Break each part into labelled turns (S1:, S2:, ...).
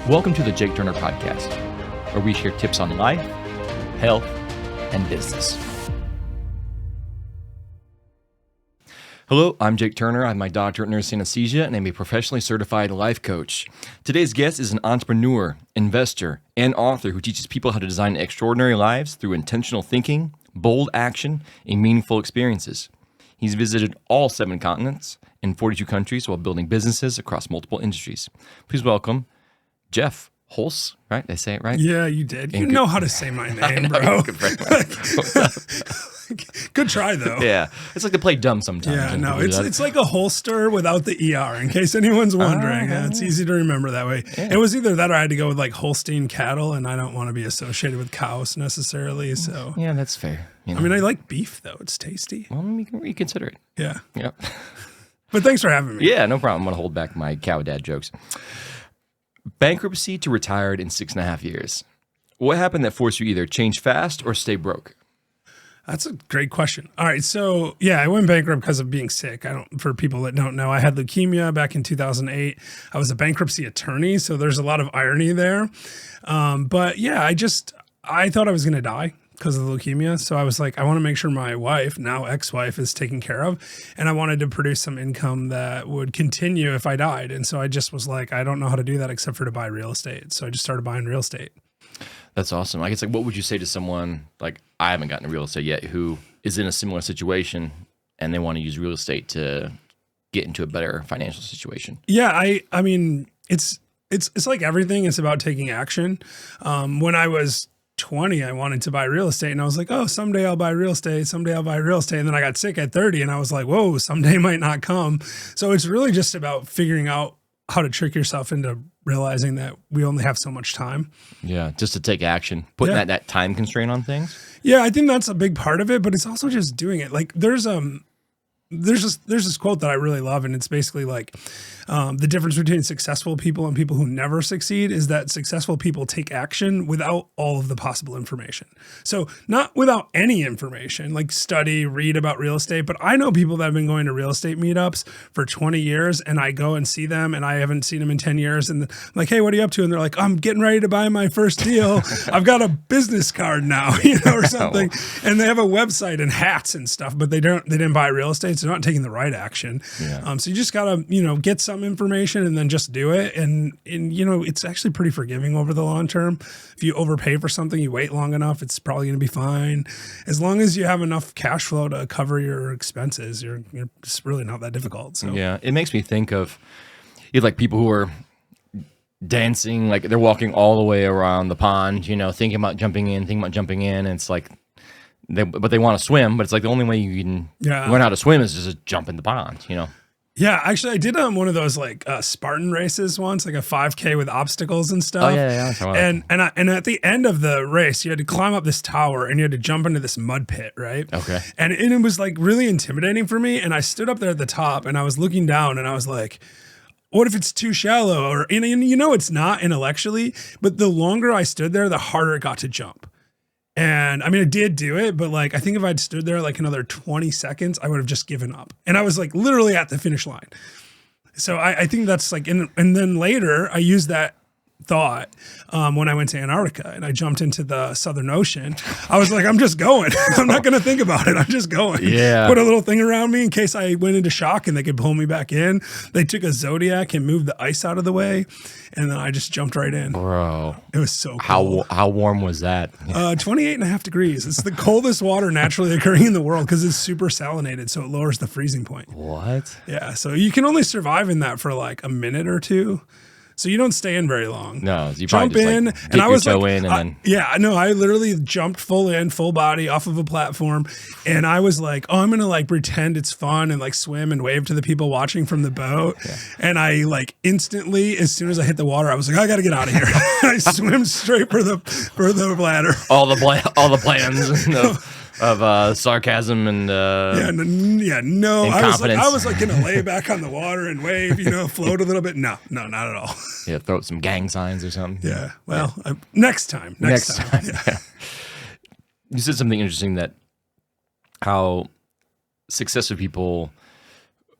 S1: Welcome to the Jake Turner Podcast, where we share tips on life, health, and business. Hello, I'm Jake Turner. I have my doctorate in nursing anesthesia, and I'm a professionally certified life coach. Today's guest is an entrepreneur, investor, and author who teaches people how to design extraordinary lives through intentional thinking, bold action, and meaningful experiences. He's visited all 7 continents in 42 countries while building businesses across multiple industries. Please welcome Jeff Holst, right? Did I say it right?
S2: Yeah, you did. You know how to say my name, bro. Good try, though.
S1: Yeah. It's like to play dumb sometimes.
S2: Yeah, no, it's like a holster without the ER, in case anyone's wondering. It's easy to remember that way. Yeah. It was either that or I had to go with like Holstein cattle, and I don't want to be associated with cows necessarily. So
S1: yeah, that's fair. You know.
S2: I mean, I like beef, though. It's tasty.
S1: Well, you can reconsider it.
S2: Yeah.
S1: Yep.
S2: But thanks for having me.
S1: Yeah, no problem. I'm going to hold back my cow dad jokes. Bankruptcy to retired in 6.5 years. What happened that forced you either change fast or stay broke?
S2: That's a great question. All right. So yeah, I went bankrupt because of being sick. For people that don't know, I had leukemia back in 2008. I was a bankruptcy attorney. So there's a lot of irony there. But yeah, I thought I was going to die because of the leukemia. So I was like, I want to make sure my wife, now ex-wife, is taken care of. And I wanted to produce some income that would continue if I died. And so I just was like, I don't know how to do that except for to buy real estate. So I just started buying real estate.
S1: That's awesome. I guess, like, what would you say to someone, like, I haven't gotten to real estate yet, who is in a similar situation and they want to use real estate to get into a better financial situation?
S2: Yeah, I mean, it's like everything. It's about taking action. When I was 20, I wanted to buy real estate, and I was like, oh, someday I'll buy real estate. Someday I'll buy real estate. And then I got sick at 30, and I was like, whoa, someday might not come. So it's really just about figuring out how to trick yourself into realizing that we only have so much time.
S1: Yeah, just to take action, putting that time constraint on things.
S2: Yeah, I think that's a big part of it, but it's also just doing it. Like there's this quote that I really love, and it's basically like the difference between successful people and people who never succeed is that successful people take action without all of the possible information. So not without any information, like study, read about real estate, but I know people that have been going to real estate meetups for 20 years, and I go and see them, and I haven't seen them in 10 years, and I'm like, hey, what are you up to? And they're like, I'm getting ready to buy my first deal. I've got a business card now, or something. And they have a website and hats and stuff, but they didn't buy real estate. So they're not taking the right action. Yeah. So you just gotta, get some information and then just do it. And it's actually pretty forgiving over the long term. If you overpay for something, you wait long enough, it's probably gonna be fine. As long as you have enough cash flow to cover your expenses, it's really not that difficult. So
S1: yeah, it makes me think of like people who are dancing, like they're walking all the way around the pond, thinking about jumping in. And it's like, but they want to swim, but it's like the only way you can learn how to swim is just jump in the pond,
S2: Yeah, actually, I did one of those like Spartan races once, like a 5K with obstacles and stuff.
S1: Oh yeah.
S2: And at the end of the race, you had to climb up this tower and you had to jump into this mud pit, right?
S1: Okay.
S2: And it was like really intimidating for me. And I stood up there at the top and I was looking down and I was like, what if it's too shallow? Or it's not intellectually, but the longer I stood there, the harder it got to jump. And I mean, I did do it, but like, I think if I'd stood there like another 20 seconds, I would have just given up. And I was like literally at the finish line. So I think that's like, and then later I used that thought when I went to Antarctica and I jumped into the Southern Ocean. I was like, I'm just going. I'm not going to think about it. I'm just going.
S1: Yeah.
S2: Put a little thing around me in case I went into shock and they could pull me back in. They took a Zodiac and moved the ice out of the way. And then I just jumped right in.
S1: Bro.
S2: It was so cold.
S1: How warm was that?
S2: 28.5 degrees. It's the coldest water naturally occurring in the world because it's super salinated. So it lowers the freezing point.
S1: What?
S2: Yeah. So you can only survive in that for like a minute or two. So you don't stay in very long.
S1: No, you
S2: jump
S1: probably just
S2: in,
S1: like
S2: and I was
S1: your toe
S2: like,
S1: in, and then
S2: I literally jumped full body off of a platform, and I was like, oh, I'm gonna like pretend it's fun and like swim and wave to the people watching from the boat, and I like instantly, as soon as I hit the water, I was like, I gotta get out of here. I swim straight for the ladder.
S1: All the plans. Of sarcasm and incompetence.
S2: I was like gonna lay back on the water and wave, float a little bit. No, not at all.
S1: Yeah, throw some gang signs or something.
S2: Yeah. Well, next time. Yeah.
S1: You said something interesting, that how successful people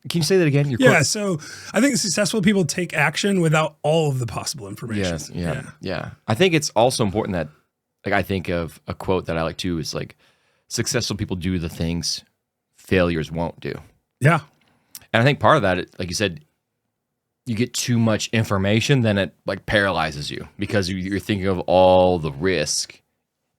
S1: Can you say that again?
S2: Yeah. So I think successful people take action without all of the possible information.
S1: Yes. Yeah. I think it's also important that, like, I think of a quote that I like too is like, successful people do the things failures won't do.
S2: Yeah.
S1: And I think part of that, like you said, you get too much information, then it like paralyzes you because you're thinking of all the risk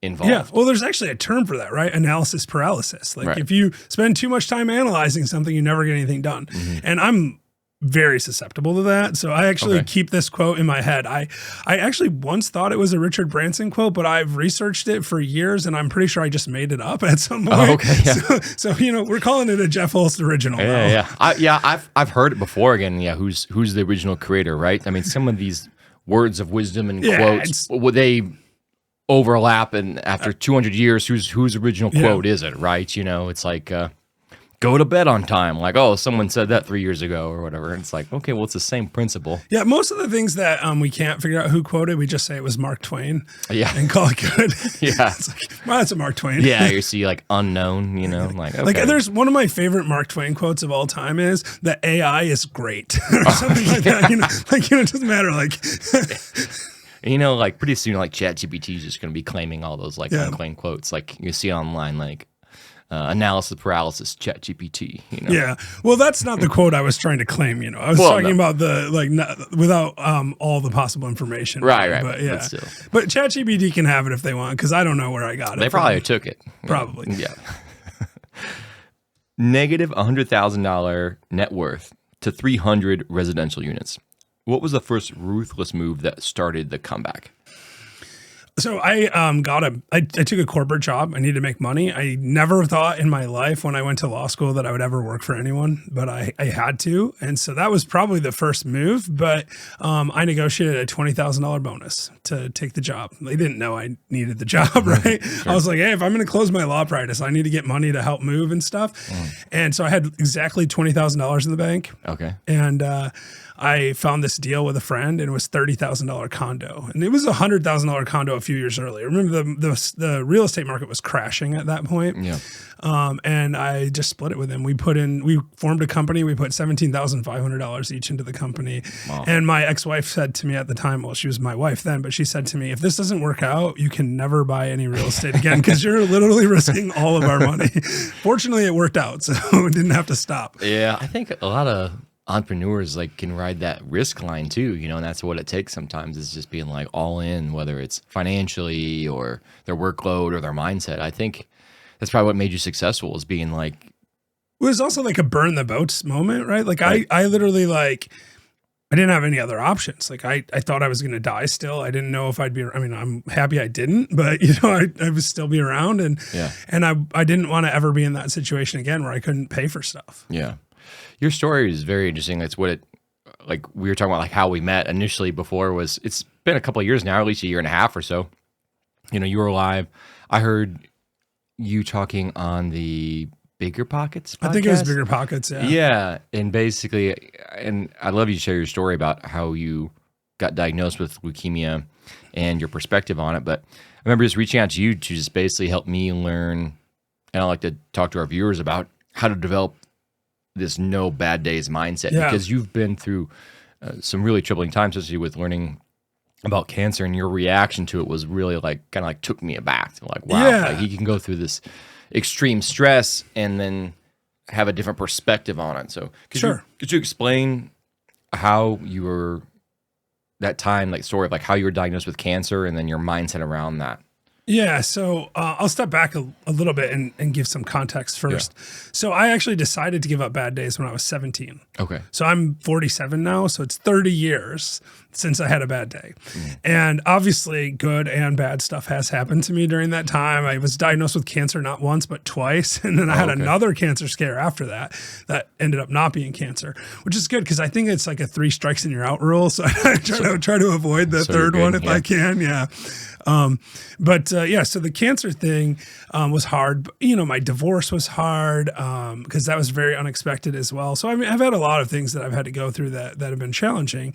S1: involved.
S2: Yeah. Well, there's actually a term for that, right? Analysis paralysis. Like if you spend too much time analyzing something, you never get anything done. And I'm very susceptible to that. So I actually keep this quote in my head. I actually once thought it was a Richard Branson quote, but I've researched it for years and I'm pretty sure I just made it up at some point.
S1: Oh, okay. Yeah.
S2: So we're calling it a Jeff Holst original.
S1: I've heard it before again. Yeah. Who's the original creator, right? I mean, some of these words of wisdom and quotes, they overlap, and after 200 years, whose original quote is it, right? It's like, go to bed on time. Like, oh, someone said that 3 years ago or whatever. And it's like, okay, well, it's the same principle.
S2: Yeah, most of the things that we can't figure out who quoted, we just say it was Mark Twain.
S1: Yeah.
S2: And call it good.
S1: Yeah.
S2: It's like, well, that's a Mark Twain.
S1: Yeah, you see like unknown, like, okay.
S2: Like there's one of my favorite Mark Twain quotes of all time is that AI is great. Or something like that. It doesn't matter. Like
S1: like pretty soon, like ChatGPT is just going to be claiming all those like unclaimed quotes. Like you see online, like analysis paralysis, ChatGPT.
S2: Yeah. Well, that's not the quote I was trying to claim. I was talking about the without all the possible information.
S1: Right.
S2: But yeah.
S1: But
S2: ChatGPT can have it if they want, because I don't know where I got it.
S1: They probably took it.
S2: Probably.
S1: Yeah. Negative $100,000 net worth to 300 residential units. What was the first ruthless move that started the comeback?
S2: So I took a corporate job. I needed to make money. I never thought in my life when I went to law school that I would ever work for anyone, but I had to. And so that was probably the first move. But I negotiated a $20,000 bonus to take the job. They didn't know I needed the job, right? Sure. I was like, hey, if I'm going to close my law practice, I need to get money to help move and stuff. And so I had exactly $20,000 in the bank.
S1: Okay.
S2: And I found this deal with a friend, and it was $30,000 condo, and it was a $100,000 condo a few years earlier. Remember the real estate market was crashing at that point.
S1: Yeah.
S2: And I just split it with him. We formed a company. We put $17,500 each into the company. Wow. And my ex-wife said to me at the time, well, she was my wife then, but she said to me, if this doesn't work out, you can never buy any real estate again because you're literally risking all of our money. Fortunately, it worked out, so we didn't have to stop.
S1: Yeah, I think a lot of entrepreneurs can ride that risk line too, and that's what it takes sometimes, is just being like all in, whether it's financially or their workload or their mindset. I think that's probably what made you successful, is being like,
S2: it was also like a burn the boats moment, right? Like right. I literally I didn't have any other options. Like I thought I was going to die still. I didn't know if I'd be, I'm happy I didn't, but I would still be around. And I didn't want to ever be in that situation again where I couldn't pay for stuff.
S1: Yeah. Your story is very interesting. That's what we were talking about, like how we met initially before it's been a couple of years now, at least a year and a half or so. You were live. I heard you talking on the Bigger Pockets podcast.
S2: I think it was Bigger Pockets. Yeah.
S1: Yeah. And basically, and I'd love you to share your story about how you got diagnosed with leukemia and your perspective on it. But I remember just reaching out to you to just basically help me learn. And I like to talk to our viewers about how to develop this no bad days mindset, because you've been through some really troubling times, especially with learning about cancer, and your reaction to it was really kind of took me aback. Like, wow, he can go through this extreme stress and then have a different perspective on it. So could you explain how you were that time, story of how you were diagnosed with cancer and then your mindset around that?
S2: Yeah, so I'll step back a little bit and give some context first. Yeah. So I actually decided to give up bad days when I was 17.
S1: Okay.
S2: So I'm 47 now, so it's 30 years since I had a bad day. And obviously good and bad stuff has happened to me during that time. I was diagnosed with cancer not once, but twice. And then I had another cancer scare after that ended up not being cancer, which is good because I think it's like a 3 strikes and you're out rule. So I try to avoid the third one if I can. Yeah. But so the cancer thing was hard. My divorce was hard because that was very unexpected as well. So I mean, I've had a lot of things that I've had to go through that have been challenging.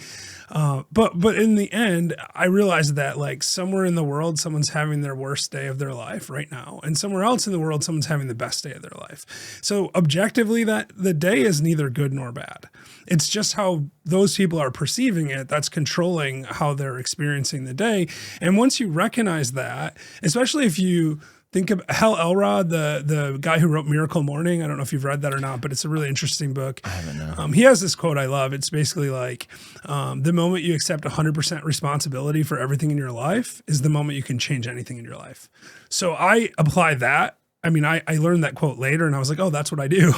S2: But in the end, I realized that like somewhere in the world, someone's having their worst day of their life right now, and somewhere else in the world, someone's having the best day of their life. So objectively, that the day is neither good nor bad. It's just how those people are perceiving it that's controlling how they're experiencing the day. And once you recognize that, especially if you think of Hal Elrod, the guy who wrote Miracle Morning. I don't know if you've read that or not, but it's a really interesting book.
S1: I haven't know.
S2: He has this quote I love. It's basically like, the moment you accept 100% responsibility for everything in your life is the moment you can change anything in your life. So I apply that. I mean, I learned that quote later and I was like, oh, that's what I do.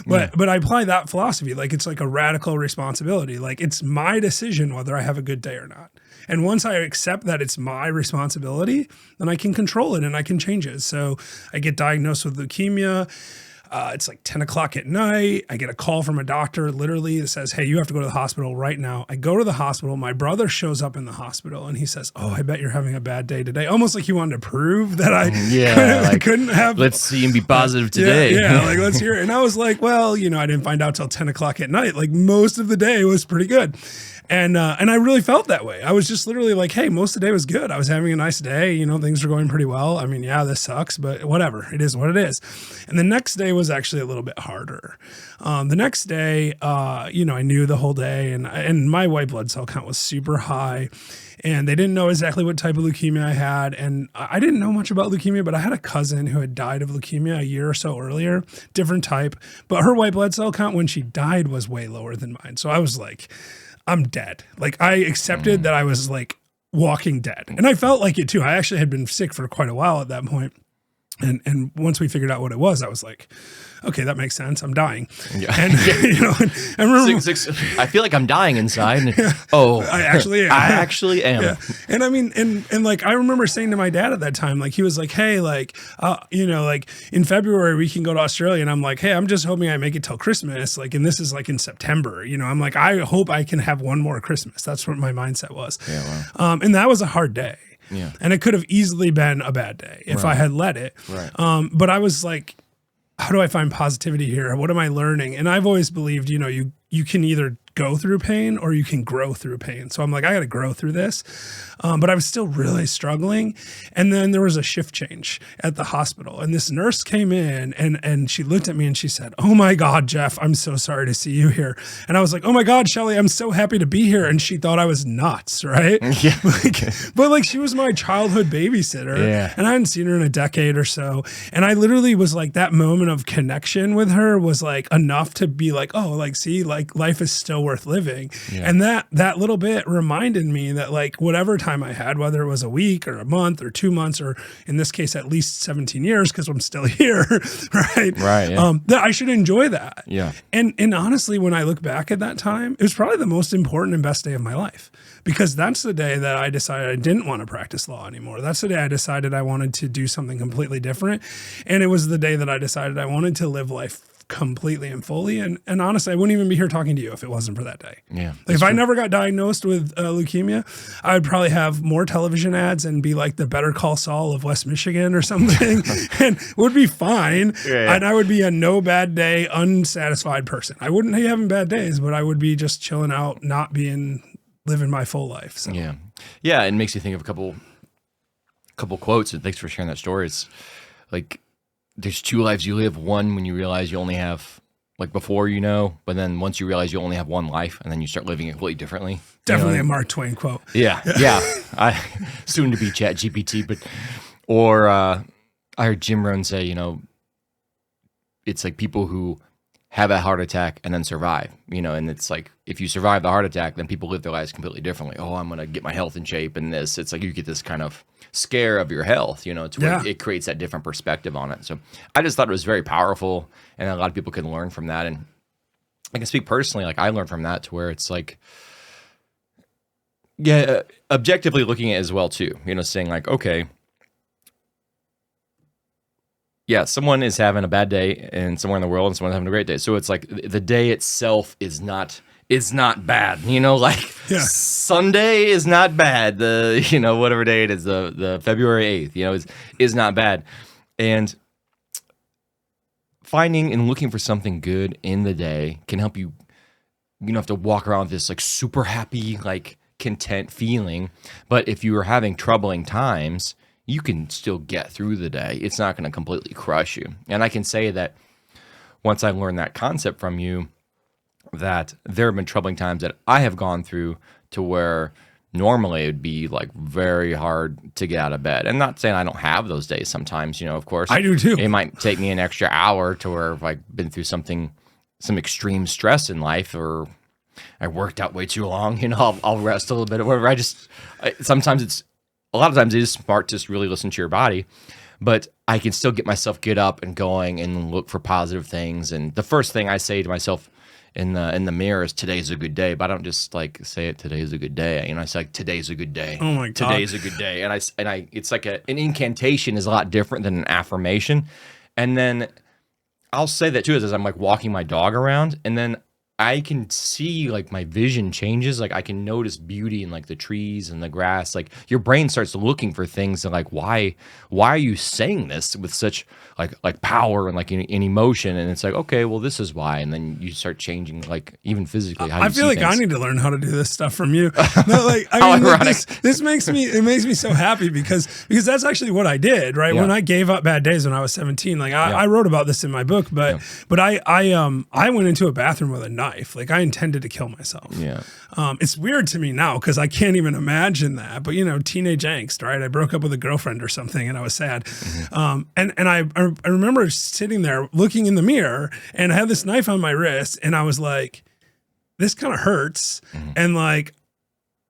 S2: But I apply that philosophy. Like, it's like a radical responsibility. Like, it's my decision whether I have a good day or not. And once I accept that it's my responsibility, then I can control it and I can change it. So I get diagnosed with leukemia. It's like 10 o'clock at night. I get a call from a doctor literally that says, hey, you have to go to the hospital right now. I go to the hospital. My brother shows up in the hospital and he says, oh, I bet you're having a bad day today. Almost like he wanted to prove that I couldn't have.
S1: Let's see and be positive today.
S2: Yeah, like let's hear it. And I was like, well, I didn't find out till 10 o'clock at night. Like most of the day was pretty good. And I really felt that way. I was just literally like, hey, most of the day was good. I was having a nice day. Things were going pretty well. I mean, yeah, this sucks, but whatever. It is what it is. And the next day was actually a little bit harder. The next day, I knew the whole day and my white blood cell count was super high. And they didn't know exactly what type of leukemia I had. And I didn't know much about leukemia, but I had a cousin who had died of leukemia a year or so earlier, different type. But her white blood cell count when she died was way lower than mine. So I was like, I'm dead. Like, I accepted that I was like walking dead. And I felt like it too. I actually had been sick for quite a while at that point. And once we figured out what it was, I was like, okay, that makes sense. I'm dying. Yeah. And, I remember,
S1: I feel like I'm dying inside. And, oh,
S2: I actually am.
S1: I actually am.
S2: Yeah. And I mean, and like, I remember saying to my dad at that time, like, he was like, hey, like, like in February we can go to Australia. And I'm like, hey, I'm just hoping I make it till Christmas. Like, and this is like in September, I'm like, I hope I can have one more Christmas. That's what my mindset was.
S1: Yeah, wow.
S2: And that was a hard day.
S1: Yeah.
S2: And it could have easily been a bad day if I had let it.
S1: Right.
S2: But I was like, how do I find positivity here? What am I learning? And I've always believed, you can either go through pain or you can grow through pain. So I'm like, I got to grow through this. But I was still really struggling. And then there was a shift change at the hospital. And this nurse came in and she looked at me and she said, oh my God, Jeff, I'm so sorry to see you here. And I was like, oh my God, Shelly, I'm so happy to be here. And she thought I was nuts, right?
S1: Yeah.
S2: But she was my childhood babysitter.
S1: Yeah.
S2: And I hadn't seen her in a decade or so. And I literally was like, that moment of connection with her was like enough to be like, oh, like, see, like life is still worth living. Yeah. And that little bit reminded me that like whatever time I had, whether it was a week or a month or 2 months, or in this case, at least 17 years, because I'm still here, right?
S1: Right. Yeah.
S2: That I should enjoy that.
S1: Yeah.
S2: And honestly, when I look back at that time, it was probably the most important and best day of my life, because that's the day that I decided I didn't want to practice law anymore. That's the day I decided I wanted to do something completely different. And it was the day that I decided I wanted to live life completely and fully. And honestly, I wouldn't even be here talking to you if it wasn't for that day.
S1: Yeah.
S2: Like if I never got diagnosed with leukemia, I would probably have more television ads and be like the Better Call Saul of West Michigan or something and would be fine. Yeah. And I would be a no bad day, unsatisfied person. I wouldn't be having bad days, but I would be just chilling out, not living my full life. So.
S1: Yeah. Yeah. It makes you think of a couple quotes, and thanks for sharing that story. It's like, there's two lives you live. One, when you realize you only have, like before, but then once you realize you only have one life, and then you start living it completely differently.
S2: Definitely a Mark Twain quote.
S1: Yeah. Yeah. I soon to be Chat GPT, or I heard Jim Rohn say, it's like people who have a heart attack and then survive, and it's like, if you survive the heart attack, then people live their lives completely differently. Oh, I'm going to get my health in shape and this. It's like you get this kind of scare of your health, to where it creates that different perspective on it. So I just thought it was very powerful, and a lot of people can learn from that. And I can speak personally, like I learned from that to where it's like, objectively looking at it as well too, saying like, okay, yeah, someone is having a bad day and somewhere in the world, and someone's having a great day. So it's like the day itself is not it's not bad. You know, like Sunday is not bad. The, you know, whatever day it is, the February 8th, you know, is not bad. And finding and looking for something good in the day can help you. You don't have to walk around with this like super happy, like content feeling. But if you are having troubling times, you can still get through the day. It's not going to completely crush you. And I can say that once I learned that concept from you, that there have been troubling times that I have gone through to where normally it would be like very hard to get out of bed. And not saying I don't have those days sometimes, you know, of course.
S2: I do too.
S1: It might take me an extra hour to where if I've been through some extreme stress in life, or I worked out way too long, you know, I'll rest a little bit or whatever. Sometimes a lot of times it is smart to just really listen to your body, but I can still get up and going and look for positive things. And the first thing I say to myself in the mirror is today's a good day, but I don't just like say it, today's a good day. You know, I say like, today's a good day.
S2: Oh my God.
S1: Today's a good day. And I it's like an incantation is a lot different than an affirmation. And then I'll say that too as I'm like walking my dog around, and then I can see like my vision changes. Like I can notice beauty in like the trees and the grass. Like your brain starts looking for things and like, why are you saying this with such like power and like in emotion? And it's like, okay, well, this is why. And then you start changing, like even physically. How
S2: I feel like
S1: things.
S2: I need to learn how to do this stuff from you. No, like I mean, like this makes me so happy because that's actually what I did, right? Yeah. When I gave up bad days when I was 17, like I wrote about this in my book, but I went into a bathroom with a knife. Like I intended to kill myself. Yeah. It's weird to me now because I can't even imagine that. But you know, teenage angst, right? I broke up with a girlfriend or something, and I was sad. Mm-hmm. And I remember sitting there looking in the mirror, and I had this knife on my wrist, and I was like, this kind of hurts, mm-hmm. and like,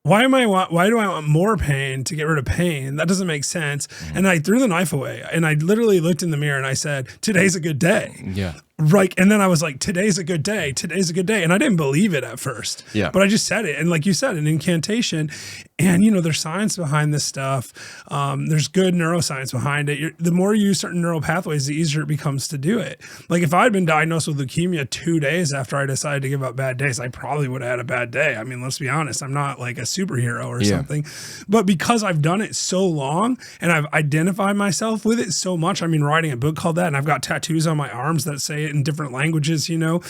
S2: why do I want more pain to get rid of pain? That doesn't make sense. Mm-hmm. And I threw the knife away, and I literally looked in the mirror and I said, today's a good day. Yeah. Right. And then I was like, today's a good day. Today's a good day. And I didn't believe it at first. Yeah. But I just said it. And like you said, an incantation. And, you know, there's science behind this stuff. There's good neuroscience behind it. The more you use certain neural pathways, the easier it becomes to do it. Like if I'd been diagnosed with leukemia 2 days after I decided to give up bad days, I probably would have had a bad day. I mean, let's be honest. I'm not like a superhero or something. But because I've done it so long and I've identified myself with it so much, I mean, writing a book called that, and I've got tattoos on my arms that say it in different languages, you know?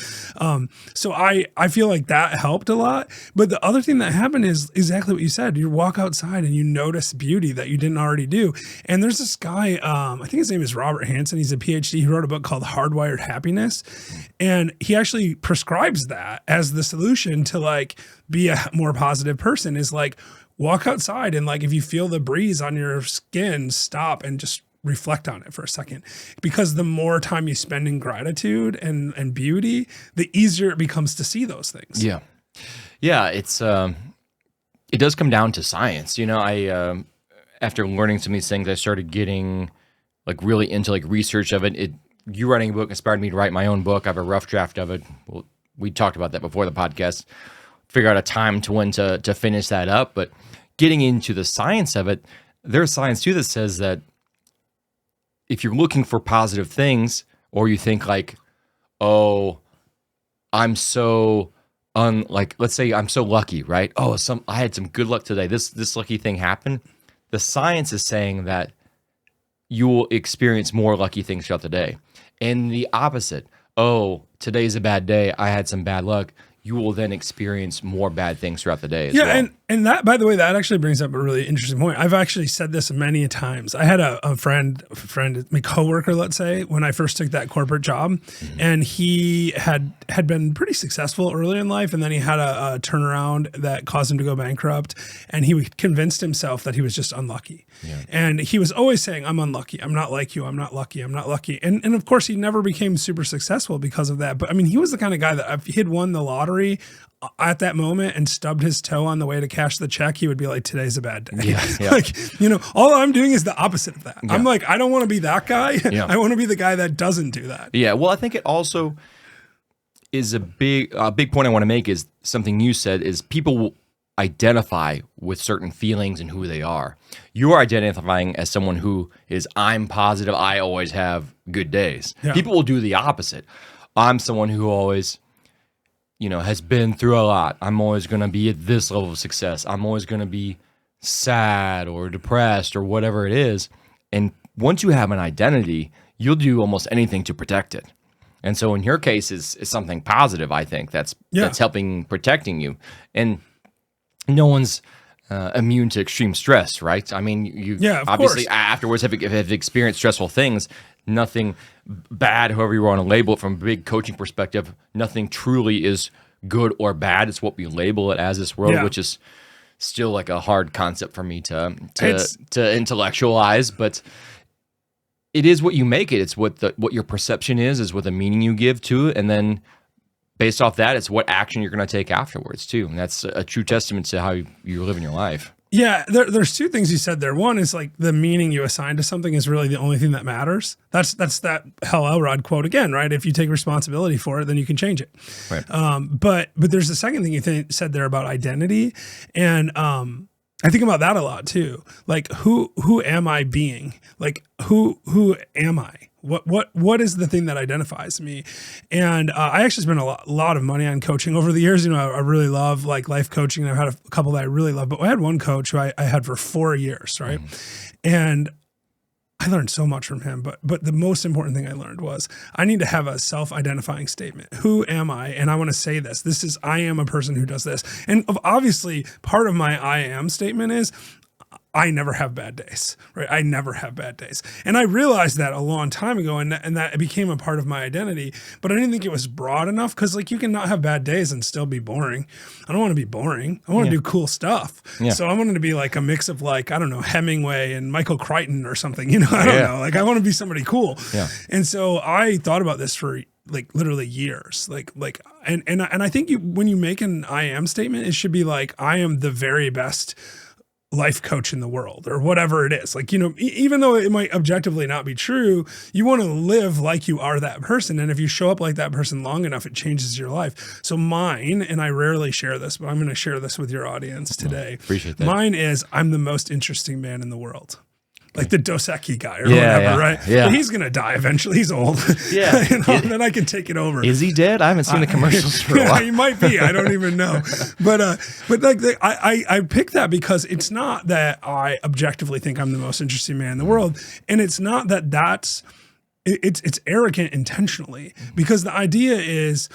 S2: So I feel like that helped a lot. But the other thing that happened is exactly what you said. You walk outside and you notice beauty that you didn't already do. And there's this guy, I think his name is Robert Hansen. He's a PhD. He wrote a book called Hardwired Happiness. And he actually prescribes that as the solution to like be a more positive person, is like walk outside and like if you feel the breeze on your skin, stop and just reflect on it for a second, because the more time you spend in gratitude and beauty, the easier it becomes to see those things. Yeah.
S1: Yeah. It's, it does come down to science. You know, I, after learning some of these things, I started getting like really into like research of it. You writing a book inspired me to write my own book. I have a rough draft of it. Well, we talked about that before the podcast, figure out a time to when to finish that up. But getting into the science of it, there's science too that says that if you're looking for positive things, or you think like, oh, I'm so let's say I'm so lucky, right? Oh, I had some good luck today. This lucky thing happened. The science is saying that you will experience more lucky things throughout the day. And the opposite, oh, today's a bad day, I had some bad luck, you will then experience more bad things throughout the day as well.
S2: And that, by the way, that actually brings up a really interesting point. I've actually said this many times. I had a friend, my coworker, let's say, when I first took that corporate job, mm-hmm. and he had been pretty successful early in life, and then he had a turnaround that caused him to go bankrupt, and he convinced himself that he was just unlucky. Yeah. And he was always saying, I'm unlucky, I'm not like you, I'm not lucky, I'm not lucky. And of course, he never became super successful because of that. But I mean, he was the kind of guy that if he'd won the lottery at that moment and stubbed his toe on the way to cash the check, he would be like, today's a bad day. Yeah. Like, you know, all I'm doing is the opposite of that. Yeah. I'm like, I don't want to be that guy. Yeah. I want to be the guy that doesn't do that.
S1: Yeah. Well, I think it also is a big point I want to make is something you said is people will identify with certain feelings and who they are. You're identifying as someone who is, I'm positive, I always have good days. Yeah. People will do the opposite. I'm someone who always has been through a lot. I'm always going to be at this level of success. I'm always going to be sad or depressed or whatever it is. And once you have an identity, you'll do almost anything to protect it. And so in your case is something positive, I think, that's helping protecting you. And no one's immune to extreme stress, right? I mean, you obviously course. Afterwards have experienced stressful things. Nothing bad, however you want to label it from a big coaching perspective, nothing truly is good or bad. It's what we label it as this world, which is still like a hard concept for me to intellectualize, but it is what you make it. It's what your perception is what the meaning you give to it, and then based off that, it's what action you're going to take afterwards too. And that's a true testament to how you're living your life.
S2: Yeah, there's two things you said there. One is like the meaning you assign to something is really the only thing that matters. That's that Hal Elrod quote again, right? If you take responsibility for it, then you can change it. Right. But there's the second thing you said there about identity, and I think about that a lot too. Like who am I being? Like who am I? What is the thing that identifies me? And I actually spent a lot of money on coaching over the years. I really love like life coaching. I've had a couple that I really love, but I had one coach who I had for 4 years, right? And I learned so much from him, but the most important thing I learned was I need to have a self-identifying statement. Who am I? And I want to say this. This is, I am a person who does this. And obviously part of my I am statement is I never have bad days, right? I never have bad days. And I realized that a long time ago, and that it became a part of my identity, but I didn't think it was broad enough because like you can not have bad days and still be boring. I don't want to be boring. I want to do cool stuff. Yeah. So I wanted to be like a mix of like, I don't know, Hemingway and Michael Crichton or something, I don't know. Like I want to be somebody cool. Yeah. And so I thought about this for like literally years, and I think when you make an I am statement, it should be like, I am the very best life coach in the world or whatever it is. Like, even though it might objectively not be true, you want to live like you are that person. And if you show up like that person long enough, it changes your life. So mine, and I rarely share this, but I'm going to share this with your audience today.
S1: Appreciate that.
S2: Mine is, I'm the most interesting man in the world. Like the Dos Equis guy or whatever, right? Yeah. But he's going to die eventually. He's old. Yeah. Then I can take it over.
S1: Is he dead? I haven't seen the commercials for a while.
S2: He might be. I don't even know. But like I picked that because it's not that I objectively think I'm the most interesting man in the world. And it's not that it's arrogant intentionally, because the idea is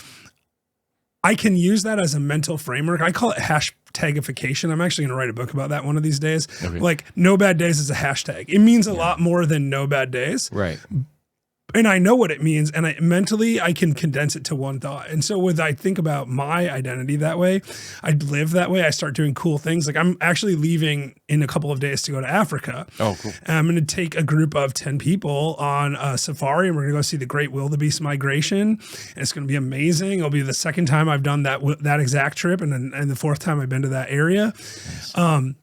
S2: I can use that as a mental framework. I call it hashtagification. I'm actually going to write a book about that one of these days. Okay. Like no bad days is a hashtag. It means a lot more than no bad days.
S1: Right.
S2: And I know what it means, and mentally I can condense it to one thought. And so when I think about my identity that way, I live that way. I start doing cool things. Like I'm actually leaving in a couple of days to go to Africa. Oh, cool. And I'm going to take a group of 10 people on a safari, and we're going to go see the Great Wildebeest Migration. And it's going to be amazing. It'll be the second time I've done that exact trip, and the fourth time I've been to that area. Nice.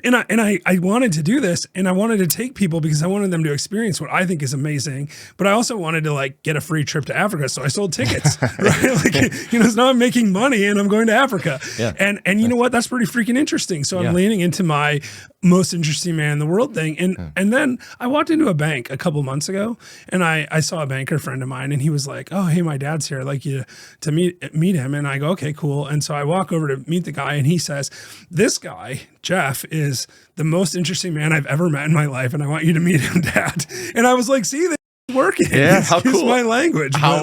S2: And I wanted to do this, and I wanted to take people because I wanted them to experience what I think is amazing, but I also wanted to like get a free trip to Africa. So I sold tickets, right? Like, so now I'm making money and I'm going to Africa. Yeah. And you know what? That's pretty freaking interesting. So I'm leaning into my most interesting man in the world thing. And then I walked into a bank a couple months ago, and I saw a banker friend of mine, and he was like, "Oh, hey, my dad's here. I'd like you to meet him." And I go, "Okay, cool." And so I walk over to meet the guy, and he says, "This guy, Jeff, is the most interesting man I've ever met in my life, and I want you to meet him, Dad." And I was like, "See, this is working."
S1: Yeah, how
S2: Excuse
S1: cool.
S2: my language.
S1: How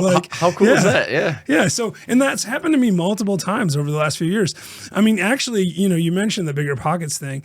S1: cool is that? Yeah.
S2: Yeah. So, and that's happened to me multiple times over the last few years. I mean, actually, you mentioned the Bigger Pockets thing.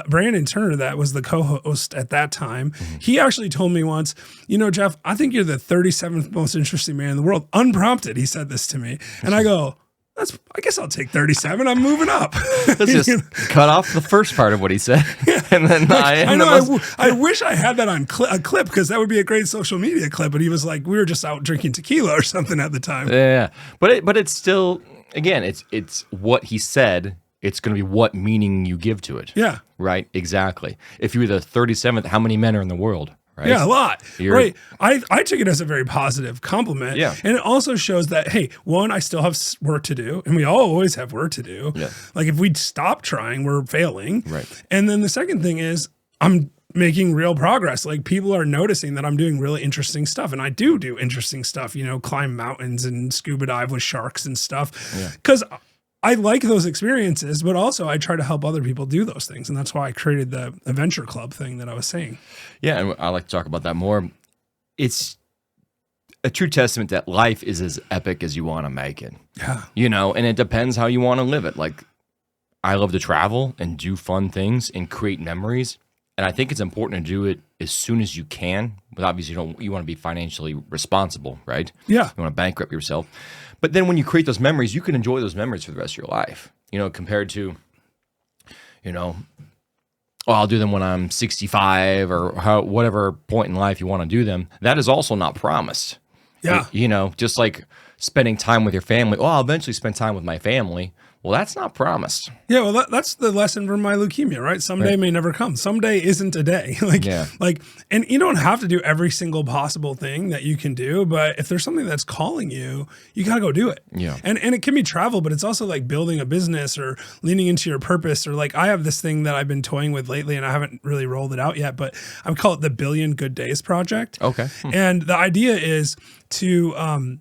S2: Brandon Turner, that was the co-host at that time. Mm-hmm. He actually told me once, "Jeff, I think you're the 37th most interesting man in the world." Unprompted, he said this to me. And I go, I guess I'll take 37. I'm moving up.
S1: Let's just cut off the first part of what he said. And then
S2: I know. I wish I had that on a clip, because that would be a great social media clip. But he was like, we were just out drinking tequila or something at the time.
S1: Yeah. But it's still, again, it's what he said. It's going to be what meaning you give to it.
S2: Yeah.
S1: Right. Exactly. If you were the 37th, how many men are in the world? Right?
S2: Yeah, a lot. Right. I took it as a very positive compliment. Yeah. And it also shows that, hey, one, I still have work to do, and we all always have work to do. Yeah. Like if we stop trying, we're failing.
S1: Right.
S2: And then the second thing is I'm making real progress. Like people are noticing that I'm doing really interesting stuff, and I do interesting stuff, climb mountains and scuba dive with sharks and stuff.
S1: Yeah.
S2: Cause I like those experiences, but also I try to help other people do those things. And that's why I created the adventure club thing that I was saying.
S1: Yeah. And I like to talk about that more. It's a true testament that life is as epic as you want to make it.
S2: Yeah.
S1: And it depends how you want to live it. Like I love to travel and do fun things and create memories. And I think it's important to do it as soon as you can, but obviously you want to be financially responsible, right?
S2: Yeah.
S1: You want to bankrupt yourself. But then when you create those memories, you can enjoy those memories for the rest of your life, compared to, I'll do them when I'm 65 or whatever point in life you want to do them. That is also not promised.
S2: Yeah.
S1: Just like spending time with your family. Oh, I'll eventually spend time with my family. Well, that's not promised.
S2: Yeah, well, that's the lesson from my leukemia, right? Someday may never come. Someday isn't a day. And you don't have to do every single possible thing that you can do, but if there's something that's calling you, you gotta go do it.
S1: Yeah.
S2: And it can be travel, but it's also like building a business or leaning into your purpose, or like I have this thing that I've been toying with lately, and I haven't really rolled it out yet, but I would call it the Billion Good Days Project.
S1: Okay.
S2: And the idea is to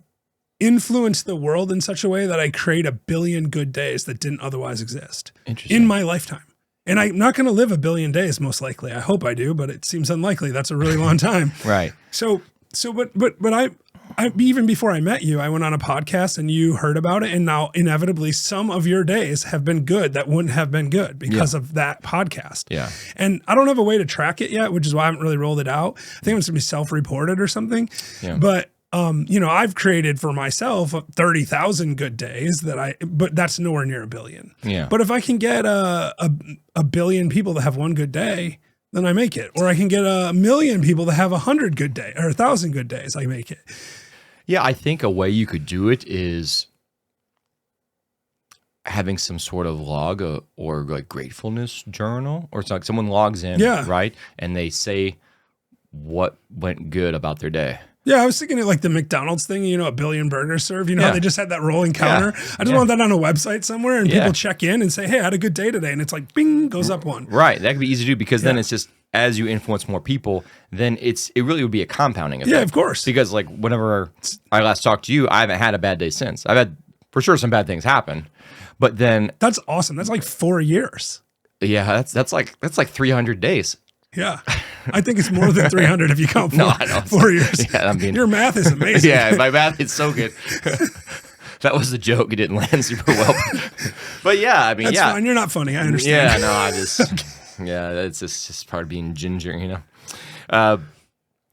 S2: influence the world in such a way that I create a billion good days that didn't otherwise exist in my lifetime. And I'm not going to live a billion days, most likely. I hope I do, but it seems unlikely. That's a really long time.
S1: Right.
S2: But I even before I met you, I went on a podcast and you heard about it. And now inevitably some of your days have been good that wouldn't have been good because of that podcast.
S1: Yeah.
S2: And I don't have a way to track it yet, which is why I haven't really rolled it out. I think it's going to be self-reported or something. Yeah. But I've created for myself 30,000 good days but that's nowhere near a billion.
S1: Yeah.
S2: But if I can get a billion people to have one good day, then I make it. Or I can get 1 million people to have 100 good days or 1,000 good days, I make it.
S1: Yeah, I think a way you could do it is having some sort of log or like gratefulness journal, or it's like someone logs in, right? And they say what went good about their day.
S2: Yeah, I was thinking of like the McDonald's thing, a billion burgers served. How they just had that rolling counter.
S1: Yeah.
S2: I just want that on a website somewhere, and people check in and say, hey, I had a good day today. And it's like, bing, goes up one.
S1: Right. That could be easy to do because then it's just, as you influence more people, then it really would be a compounding effect.
S2: Yeah, of course.
S1: Because like whenever I last talked to you, I haven't had a bad day since. I've had, for sure, some bad things happen. But then...
S2: That's awesome. That's like 4 years.
S1: Yeah, that's like 300 days.
S2: Yeah. I think it's more than 300 if you count 4 years. Yeah, your math is amazing.
S1: Yeah, my math is so good. That was a joke. It didn't land super well. But yeah, I mean,
S2: that's fine. You're not funny. I understand.
S1: Yeah, no, I just... Yeah, it's just part of being ginger, But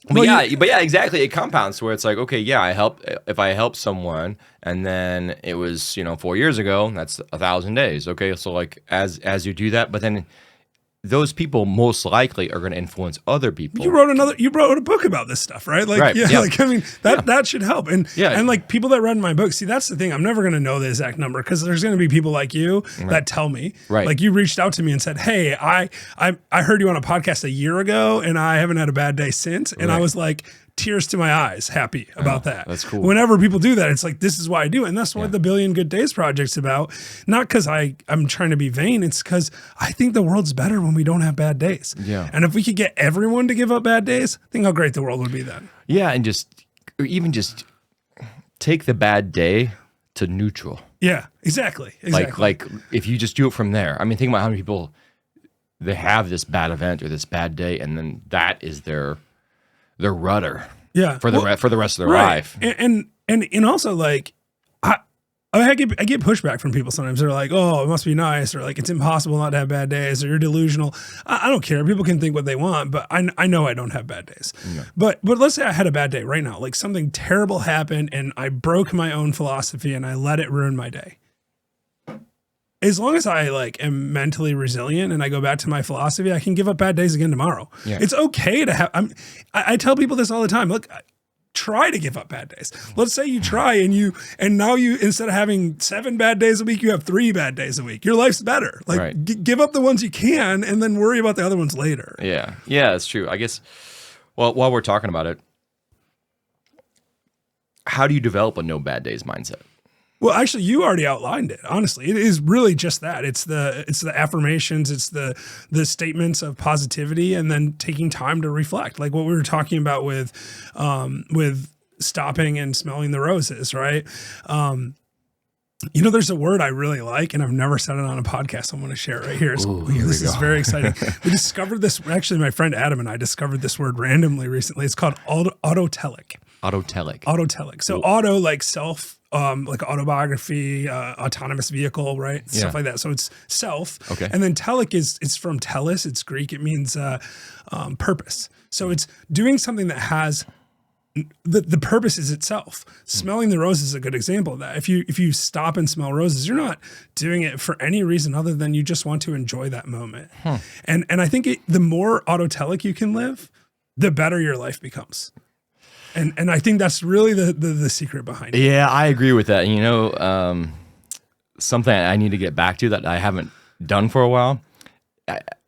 S1: yeah, exactly. It compounds where it's like, okay, if I help someone and then it was, 4 years ago, that's 1,000 days. Okay. So like as you do that, but then those people most likely are going to influence other people.
S2: You wrote a book about this stuff, right? Like,
S1: right.
S2: Like, I mean, that should help. And, and like people that read my book, see, that's the thing. I'm never going to know the exact number because there's going to be people like you that tell me, like you reached out to me and said, hey, I heard you on a podcast a year ago and I haven't had a bad day since. And I was like, tears to my eyes, happy about that.
S1: That's cool.
S2: Whenever people do that, it's like, this is why I do it. And that's what the Billion Good Days Project's about. Not because I'm trying to be vain. It's because I think the world's better when we don't have bad days.
S1: Yeah.
S2: And if we could get everyone to give up bad days, think how great the world would be then.
S1: Yeah. And even take the bad day to neutral.
S2: Yeah, exactly.
S1: Like if you just do it from there. I mean, think about how many people they have this bad event or this bad day, and then that is their rudder for the rest of their life.
S2: And also like I get pushback from people sometimes. They're like, oh, it must be nice, or like it's impossible not to have bad days, or you're delusional. I don't care. People can think what they want, but I know I don't have bad days. No. But let's say I had a bad day right now, like something terrible happened and I broke my own philosophy and I let it ruin my day. As long as I like am mentally resilient and I go back to my philosophy, I can give up bad days again tomorrow. Yeah. It's okay to have, I tell people this all the time. Look, try to give up bad days. Let's say you try and now you, instead of having 7 bad days a week, you have 3 bad days a week. Your life's better. Like give up the ones you can and then worry about the other ones later.
S1: Yeah. Yeah, that's true. I guess, well, while we're talking about it, how do you develop a no bad days mindset?
S2: Well, actually, you already outlined it. Honestly, it is really just that. It's the affirmations, it's the statements of positivity, and then taking time to reflect, like what we were talking about with stopping and smelling the roses, right? There's a word I really like, and I've never said it on a podcast. So I'm going to share it right here. This is very exciting. We discovered this. Actually, my friend Adam and I discovered this word randomly recently. It's called autotelic. Autotelic. So auto, like self, like autobiography, autonomous vehicle, right? Stuff like that. So it's self.
S1: Okay.
S2: And then telic it's from telos. It's Greek. It means purpose. So it's doing something that has the purpose is itself. Smelling the roses is a good example of that. If you stop and smell roses, you're not doing it for any reason other than you just want to enjoy that moment. And I think the more autotelic you can live, the better your life becomes. And I think that's really the secret behind it.
S1: Yeah, I agree with that. Something I need to get back to that I haven't done for a while.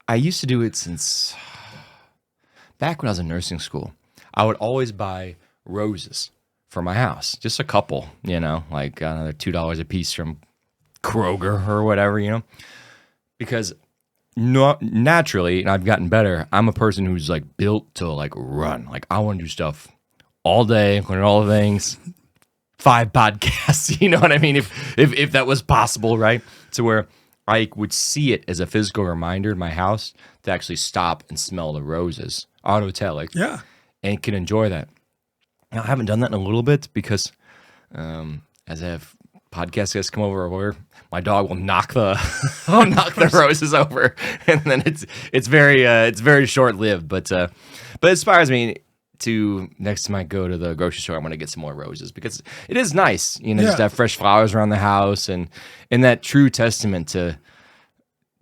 S1: I used to do it since back when I was in nursing school. I would always buy roses for my house, just a couple, like another $2 a piece from Kroger or whatever, because naturally, and I've gotten better, I'm a person who's like built to like run. Like I want to do stuff all day, learn all the things, 5 podcasts, you know what I mean? If that was possible, right? To where I would see it as a physical reminder in my house to actually stop and smell the roses, autotelic.
S2: Yeah.
S1: And can enjoy that. Now, I haven't done that in a little bit because as I have podcast guests come over, or my dog will knock the roses over, and then it's very short lived. But it inspires me to next time I go to the grocery store, I'm going to get some more roses because it is nice, just to have fresh flowers around the house, and that true testament to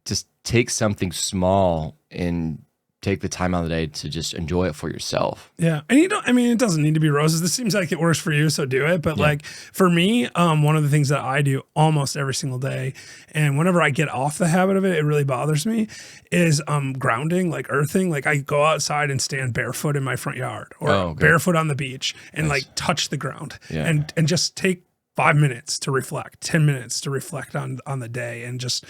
S1: just take something small and take the time out of the day to just enjoy it for yourself.
S2: Yeah. And it doesn't need to be roses. This seems like it works for you, so do it. But like for me, one of the things that I do almost every single day, and whenever I get off the habit of it, it really bothers me, is grounding, like earthing. Like I go outside and stand barefoot in my front yard or barefoot on the beach and like touch the ground and just take 5 minutes to reflect, 10 minutes to reflect on the day and just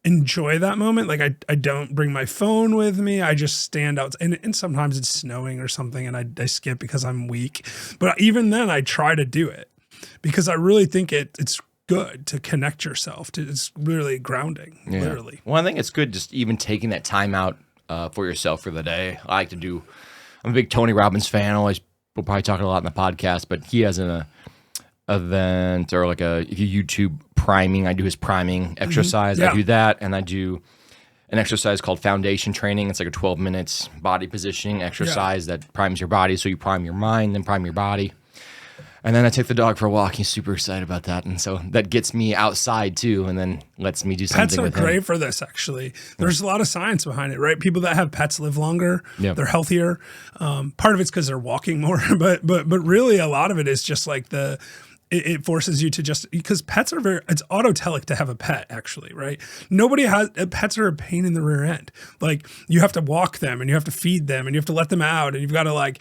S2: enjoy that moment. Like I don't bring my phone with me. I just stand out, and sometimes it's snowing or something, and I skip because I'm weak. But even then, I try to do it because I really think it's good to connect yourself. It's really grounding, literally.
S1: Well, I think it's good just even taking that time out for yourself for the day. I'm a big Tony Robbins fan. We'll probably talk a lot in the podcast, but he has an event or like if you YouTube priming, I do his priming exercise. I do that, and I do an exercise called foundation training. It's like a 12 minutes body positioning exercise that primes your body. So you prime your mind, then prime your body. And then I take the dog for a walk. He's super excited about that. And so that gets me outside too, and then lets me do something with him.
S2: Pets are great for this, actually. There's a lot of science behind it, right? People that have pets live longer. They're healthier. Part of it's because they're walking more, but really a lot of it is just like it forces you to just, because pets are it's autotelic to have a pet, actually, right? Pets are a pain in the rear end. Like you have to walk them and you have to feed them and you have to let them out and you've got to like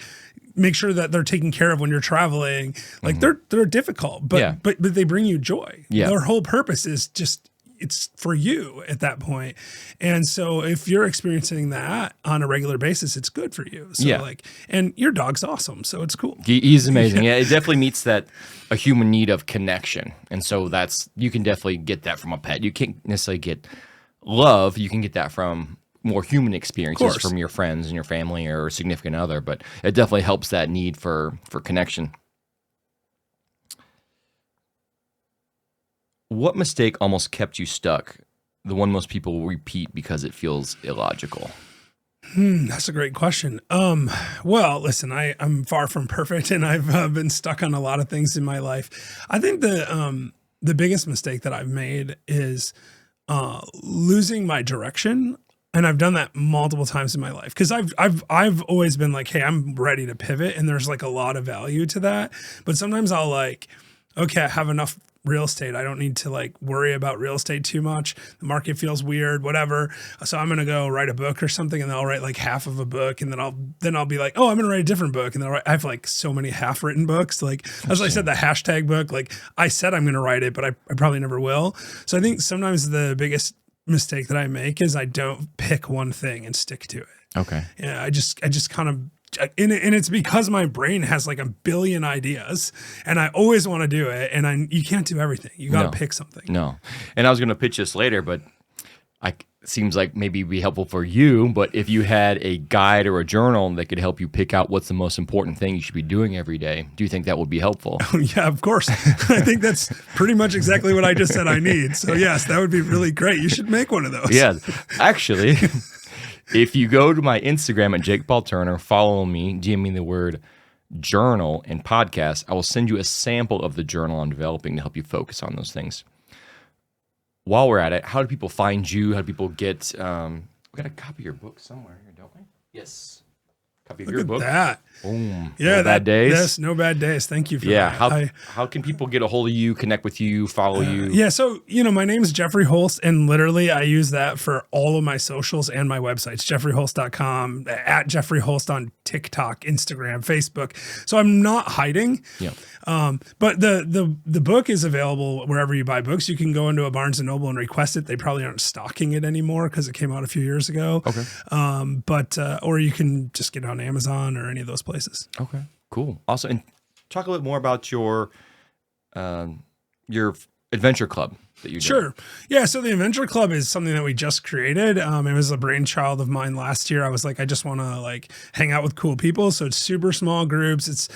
S2: make sure that they're taken care of when you're traveling. Like they're difficult, but they bring you joy. Their whole purpose is just, it's for you at that point. And so if you're experiencing that on a regular basis, it's good for you. So and your dog's awesome. So it's cool.
S1: He's amazing. Yeah. It definitely meets a human need of connection. And so you can definitely get that from a pet. You can't necessarily get love. You can get that from more human experiences from your friends and your family or significant other, but it definitely helps that need for connection. What mistake almost kept you stuck? The one most people repeat because it feels illogical.
S2: That's a great question. Well, listen, I'm far from perfect, and I've been stuck on a lot of things in my life. I think the biggest mistake that I've made is losing my direction. And I've done that multiple times in my life because I've always been like, hey, I'm ready to pivot, and there's like a lot of value to that. But sometimes I'll like, okay, I have enough real estate. I don't need to like worry about real estate too much. The market feels weird, whatever. So I'm going to go write a book or something, and then I'll write like half of a book, and then I'll be like, oh, I'm going to write a different book. And then I have like so many half written books. Like, as I said, the hashtag book, like I said, I'm going to write it, but I probably never will. So I think sometimes the biggest mistake that I make is I don't pick one thing and stick to it.
S1: Okay.
S2: Yeah. I just kind of, and it's because my brain has like a billion ideas and I always want to do it. And you can't do everything. You got to pick something.
S1: No. And I was going to pitch this later, but seems like maybe it'd be helpful for you. But if you had a guide or a journal that could help you pick out what's the most important thing you should be doing every day, do you think that would be helpful?
S2: Yeah, of course. I think that's pretty much exactly what I just said I need. So yes, that would be really great. You should make one of those.
S1: Yeah. Actually, if you go to my Instagram at Jake Paul Turner, follow me, DM me the word journal and podcast, I will send you a sample of the journal I'm developing to help you focus on those things. While we're at it, how do people find you? How do people get, we got a copy of your book somewhere here, don't we? Yes. Copy of your book.
S2: Look at that.
S1: Boom.
S2: Yeah.
S1: No Bad Days.
S2: Yes, No Bad Days. Thank you for that.
S1: How can people get a hold of you, connect with you, follow you?
S2: Yeah. So, my name is Jeffrey Holst, and literally I use that for all of my socials and my websites, jeffreyholst.com, at Jeffrey Holst on TikTok, Instagram, Facebook. So I'm not hiding.
S1: Yeah.
S2: But the book is available wherever you buy books. You can go into a Barnes and Noble and request it. They probably aren't stocking it anymore because it came out a few years ago.
S1: Okay.
S2: Or you can just get it on Amazon or any of those places.
S1: Okay. Cool. Also, and talk a little more about your adventure club that you do.
S2: Sure. Yeah. So the Adventure Club is something that we just created. It was a brainchild of mine last year. I was like, I just want to like hang out with cool people. So it's super small groups.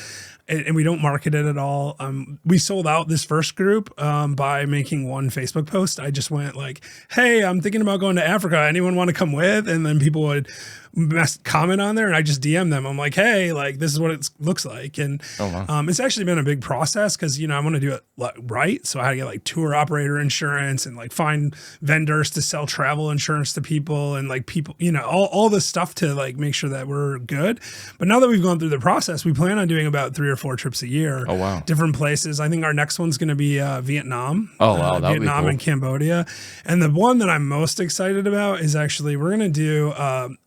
S2: And we don't market it at all. We sold out this first group by making one Facebook post. I just went like, hey, I'm thinking about going to Africa. Anyone want to come with? And then people would comment on there, and I just DM them. I'm like, hey, like this is what it looks like. And it's actually been a big process because, I want to do it right. So I had to get like tour operator insurance and like find vendors to sell travel insurance to people and like people, all this stuff to like make sure that we're good. But now that we've gone through the process, we plan on doing about 3 or 4 trips a year.
S1: Oh, wow.
S2: Different places. I think our next one's going to be Vietnam.
S1: Oh, wow. That would be
S2: Vietnam
S1: cool.
S2: and Cambodia. And the one that I'm most excited about is actually we're going to do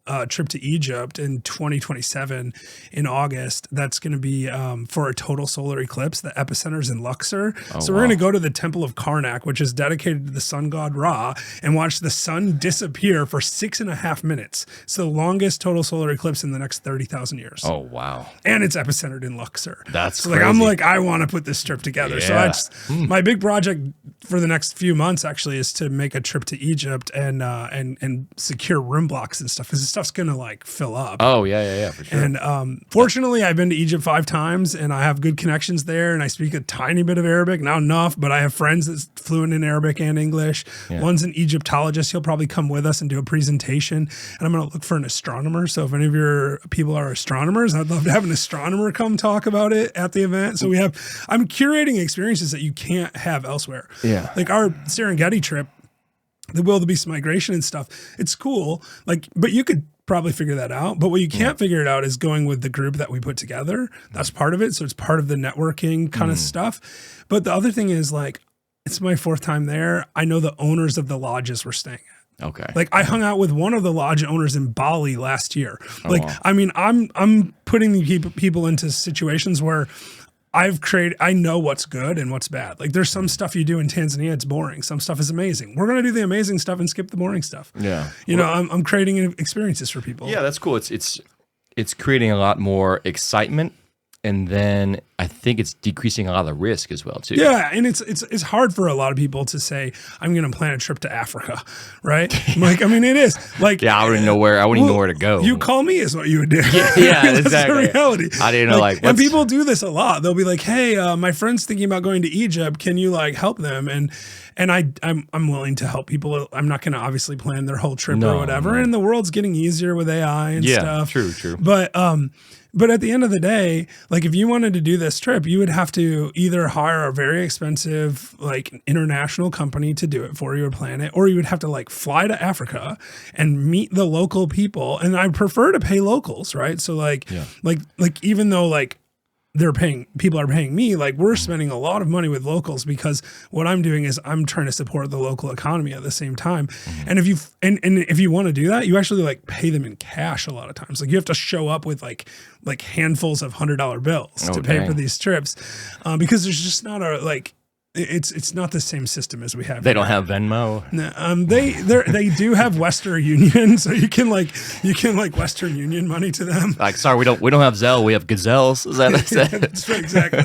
S2: a trip to Egypt in 2027 in August. That's going to be for a total solar eclipse. The epicenter's in Luxor. So we're going to go to the Temple of Karnak, which is dedicated to the sun god Ra, and watch the sun disappear for 6.5 minutes. It's the longest total solar eclipse in the next 30,000 years.
S1: Oh, wow.
S2: And it's epicentered in Luxor.
S1: That's
S2: so
S1: crazy.
S2: I'm like, I want to put this trip together.
S1: Yeah.
S2: So my big project for the next few months actually is to make a trip to Egypt and secure room blocks and stuff, because this stuff's going to like fill up.
S1: Oh, yeah, for sure.
S2: And fortunately, I've been to Egypt 5 times, and I have good connections there, and I speak a tiny bit of Arabic, not enough, but I have friends that's fluent in Arabic and English. Yeah. One's an Egyptologist. He'll probably come with us and do a presentation, and I'm going to look for an astronomer. So if any of your people are astronomers, I'd love to have an astronomer come talk about it at the event. So I'm curating experiences that you can't have elsewhere.
S1: Yeah.
S2: Like our Serengeti trip, the wildebeest migration and stuff, it's cool. Like, but you could probably figure that out. But what you can't figure it out is going with the group that we put together. That's part of it. So it's part of the networking kind of stuff. But the other thing is like, it's my 4th time there. I know the owners of the lodges we're staying at.
S1: Okay.
S2: Like I hung out with one of the lodge owners in Bali last year. I mean, I'm putting the people into situations where I know what's good and what's bad. Like there's some stuff you do in Tanzania, it's boring. Some stuff is amazing. We're going to do the amazing stuff and skip the boring stuff.
S1: Yeah.
S2: I'm creating experiences for people.
S1: Yeah, that's cool. It's creating a lot more excitement, and then I think it's decreasing a lot of the risk as well too.
S2: Yeah, and it's hard for a lot of people to say I'm going to plan a trip to Africa, right? Like, I mean, it is like
S1: I wouldn't know where to go.
S2: You call me is what you would do.
S1: Yeah,
S2: That's
S1: exactly.
S2: the reality.
S1: I didn't know
S2: and people do this a lot. They'll be like, "Hey, my friend's thinking about going to Egypt. Can you like help them?" And I'm willing to help people. I'm not going to obviously plan their whole trip or whatever. No. And the world's getting easier with AI and stuff.
S1: True.
S2: But at the end of the day, like if you wanted to do this trip, you would have to either hire a very expensive like international company to do it for you or plan it, or you would have to like fly to Africa and meet the local people. And I prefer to pay locals, right? So like even though like people are paying me, like we're spending a lot of money with locals because what I'm doing is I'm trying to support the local economy at the same time. And if you want to do that, you actually like pay them in cash a lot of times. Like you have to show up with like handfuls of $100 bills to pay for these trips, because there's just not a like. It's not the same system as we have.
S1: They don't have Venmo.
S2: No, they do have Western Union, so you can Western Union money to them.
S1: Like, sorry, we don't have Zelle. We have gazelles. Is that
S2: yeah, that's right, exactly.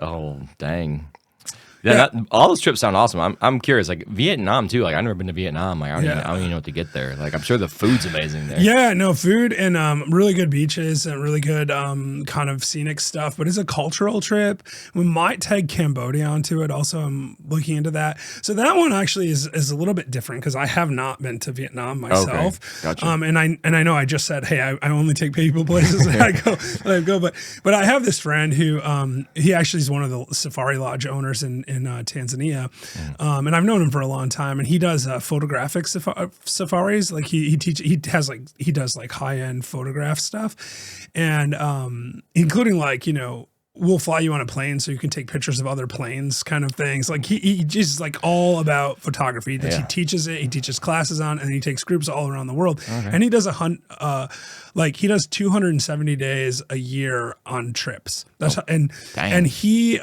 S1: Oh, dang. Yeah, all those trips sound awesome. I'm curious, like Vietnam too. Like I've never been to Vietnam. Like I don't even know what to get there. Like I'm sure the food's amazing there.
S2: Yeah, no, food and really good beaches and really good kind of scenic stuff. But it's a cultural trip. We might tag Cambodia onto it. Also, I'm looking into that. So that one actually is a little bit different because I have not been to Vietnam myself.
S1: Okay. Gotcha.
S2: And I know I just said, hey, I only take people places that I go. But I have this friend who he actually is one of the safari lodge owners in Tanzania, and I've known him for a long time. And he does photographic safaris. Like he does like high end photograph stuff, and including like we'll fly you on a plane so you can take pictures of other planes, kind of things. Like he just like all about photography. He teaches it. He teaches classes on, and he takes groups all around the world. Okay. And he does he does 270 days a year on trips. That's and he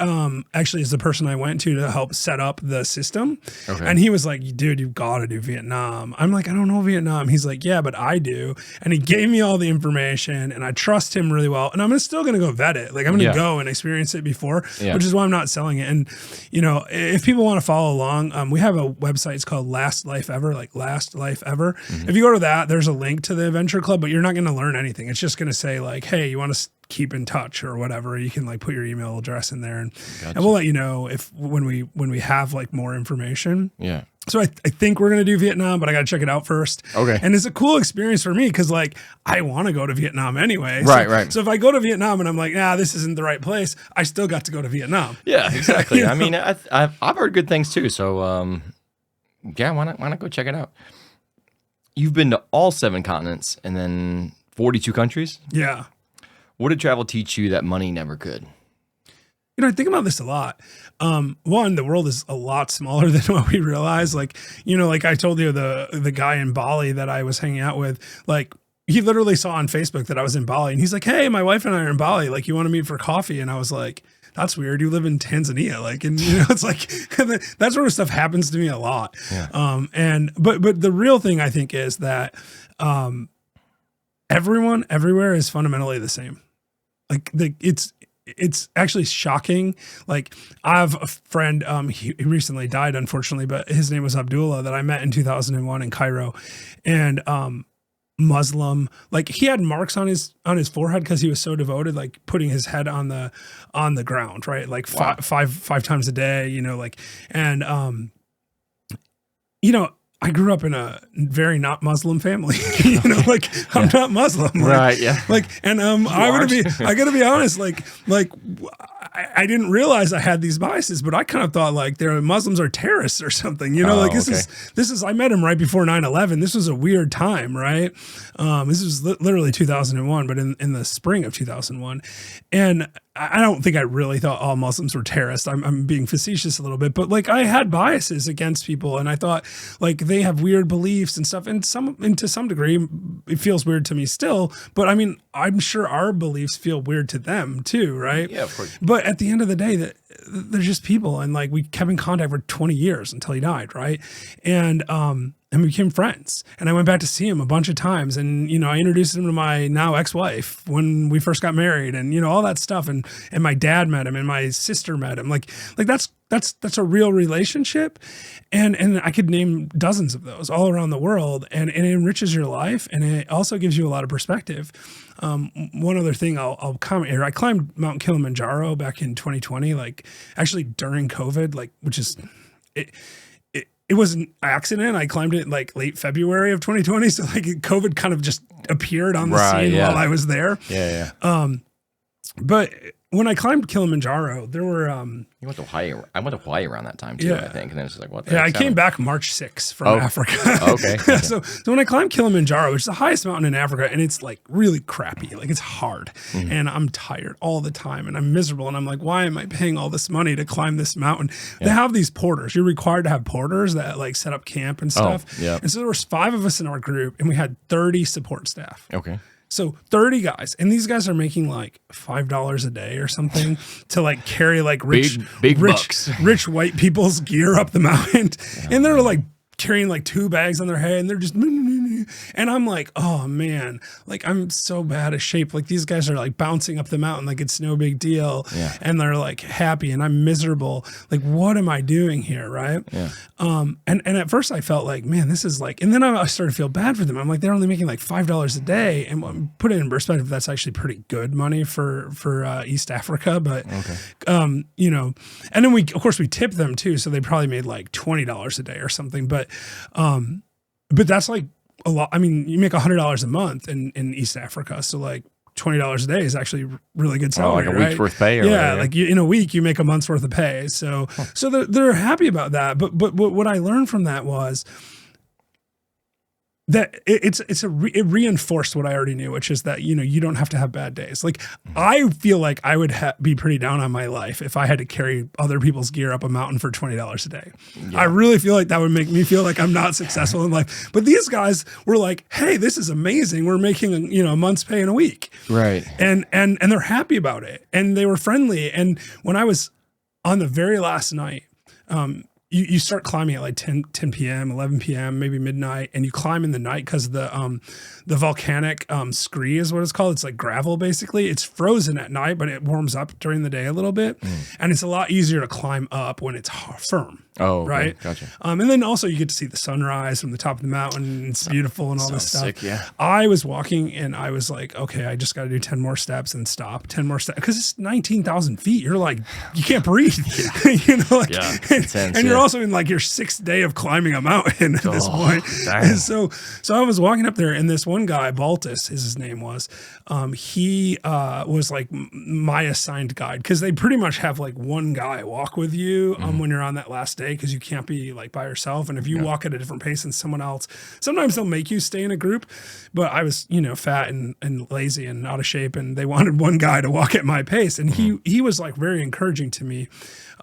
S2: actually is the person I went to help set up the system. Okay. And he was like, dude, you've got to do Vietnam. I'm like, I don't know Vietnam. He's like, yeah, but I do. And he gave me all the information, and I trust him really well. And I'm still going to go vet it. Like I'm going to go and experience it before, which is why I'm not selling it. And if people want to follow along, we have a website. It's called Last Life Ever, like Last Life Ever. Mm-hmm. If you go to that, there's a link to the adventure club, but you're not going to learn anything. It's just going to say like, hey, you want to keep in touch or whatever. You can like put your email address in there, and we'll let you know when we have like more information. Yeah. So I think we're going to do Vietnam, but I got to check it out first. Okay. And it's a cool experience for me because like I want to go to Vietnam anyway. Right. So if I go to Vietnam and I'm like, this isn't the right place, I still got to go to Vietnam.
S1: Yeah, exactly. I mean, I've heard good things too. So why not go check it out? You've been to all 7 continents and then 42 countries? Yeah. What did travel teach you that money never could?
S2: I think about this a lot. One, the world is a lot smaller than what we realize. Like, like I told you, the guy in Bali that I was hanging out with, like he literally saw on Facebook that I was in Bali, and he's like, hey, my wife and I are in Bali. Like, you want to meet for coffee? And I was like, that's weird. You live in Tanzania. Like, and it's like that sort of stuff happens to me a lot. Yeah. But the real thing I think is that everyone everywhere is fundamentally the same. Like it's actually shocking. Like I have a friend, he recently died, unfortunately, but his name was Abdullah, that I met in 2001 in Cairo, and Muslim. Like he had marks on his forehead because he was so devoted, like putting his head on the ground, right? Like five times a day, like, and I grew up in a very not Muslim family, like I'm not Muslim. Like, right. Yeah. Like, and I gotta be honest, like I didn't realize I had these biases, but I kind of thought like Muslims are terrorists or something, this is, I met him right before 9/11. This was a weird time, right? This was literally 2001, but in the spring of 2001. And I don't think I really thought all Muslims were terrorists. I'm being facetious a little bit, but like I had biases against people, and I thought like they have weird beliefs and stuff, and to some degree it feels weird to me still. But I mean, I'm sure our beliefs feel weird to them too, right? Yeah, of course. But at the end of the day, they're just people, and like we kept in contact for 20 years until he died, right? And we became friends, and I went back to see him a bunch of times, and I introduced him to my now ex-wife when we first got married, and all that stuff, and my dad met him, and my sister met him. Like that's a real relationship, and I could name dozens of those all around the world, and it enriches your life, and it also gives you a lot of perspective. One other thing I'll comment here: I climbed Mount Kilimanjaro back in 2020, like actually during COVID, like which is it. It was an accident. I climbed it like late February of 2020. So like COVID kind of just appeared on the scene while I was there. Yeah. But when I climbed Kilimanjaro, there were
S1: You went to Hawaii. I went to Hawaii around that time too.
S2: Yeah.
S1: I think, and then it's just like what? The
S2: I
S1: heck's
S2: came
S1: happening?
S2: back March 6th from Africa.
S1: Okay.
S2: So when I climbed Kilimanjaro, which is the highest mountain in Africa, and it's like really crappy, like it's hard, and I'm tired all the time, and I'm miserable, and I'm like, why am I paying all this money to climb this mountain? They have these porters. You're required to have porters that like set up camp and stuff.
S1: yeah.
S2: And so there was 5 of us in our group, and we had 30 support staff.
S1: Okay.
S2: So 30 guys, and these guys are making like $5 a day or something to like carry like rich
S1: bucks.
S2: rich white people's gear up the mountain. And they're like carrying like 2 bags on their head, and they're just, and I'm like, oh man, like I'm so bad at shape. Like these guys are like bouncing up the mountain like it's no big deal.
S1: Yeah.
S2: And they're like happy, and I'm miserable. Like, what am I doing here? Right.
S1: Yeah.
S2: And at first I felt like, man, this is like, and then I started to feel bad for them. I'm like, they're only making like $5 a day. And put it in perspective, that's actually pretty good money for East Africa. But, you know, and then we tip them too. So they probably made like $20 a day or something. But that's like a lot. I mean, you make $100 a month in East Africa. So like $20 a day is actually really good salary.
S1: Like a week's worth of pay. Or whatever.
S2: Like in a week you make a month's worth of pay. So they're happy about that. But what I learned from that was that it reinforced what I already knew, which is that, you know, you don't have to have bad days. Like I feel like I would be pretty down on my life if I had to carry other people's gear up a mountain for $20 a day. Yeah. I really feel like that would make me feel like I'm not successful in life. But these guys were like, hey, this is amazing. We're making, you know, a month's pay in a week.
S1: Right.
S2: And they're happy about it. And they were friendly. And when I was on the very last night, you start climbing at like 10 p.m., 11 p.m., maybe midnight, and you climb in the night because the volcanic scree is what it's called. It's like gravel, basically. It's frozen at night, but it warms up during the day a little bit. And it's a lot easier to climb up when it's firm.
S1: Oh, okay.
S2: Right?
S1: Gotcha.
S2: And then also you get to see the sunrise from the top of the mountain. It's beautiful and all this stuff.
S1: Sick, yeah.
S2: I was walking and I was like, okay, I just got to do 10 more steps and stop. 10 more steps. Because it's 19,000 feet. You're like, you can't breathe. You know, like, and you're also in like your 6th day of climbing a mountain at this point. And so I was walking up there, and this one guy, Baltus, his name was, he was like my assigned guide, because they pretty much have like one guy walk with you when you're on that last day, because you can't be like by yourself. And if you walk at a different pace than someone else, sometimes they'll make you stay in a group. But I was, you know, fat and lazy and out of shape, and they wanted one guy to walk at my pace. And he was like very encouraging to me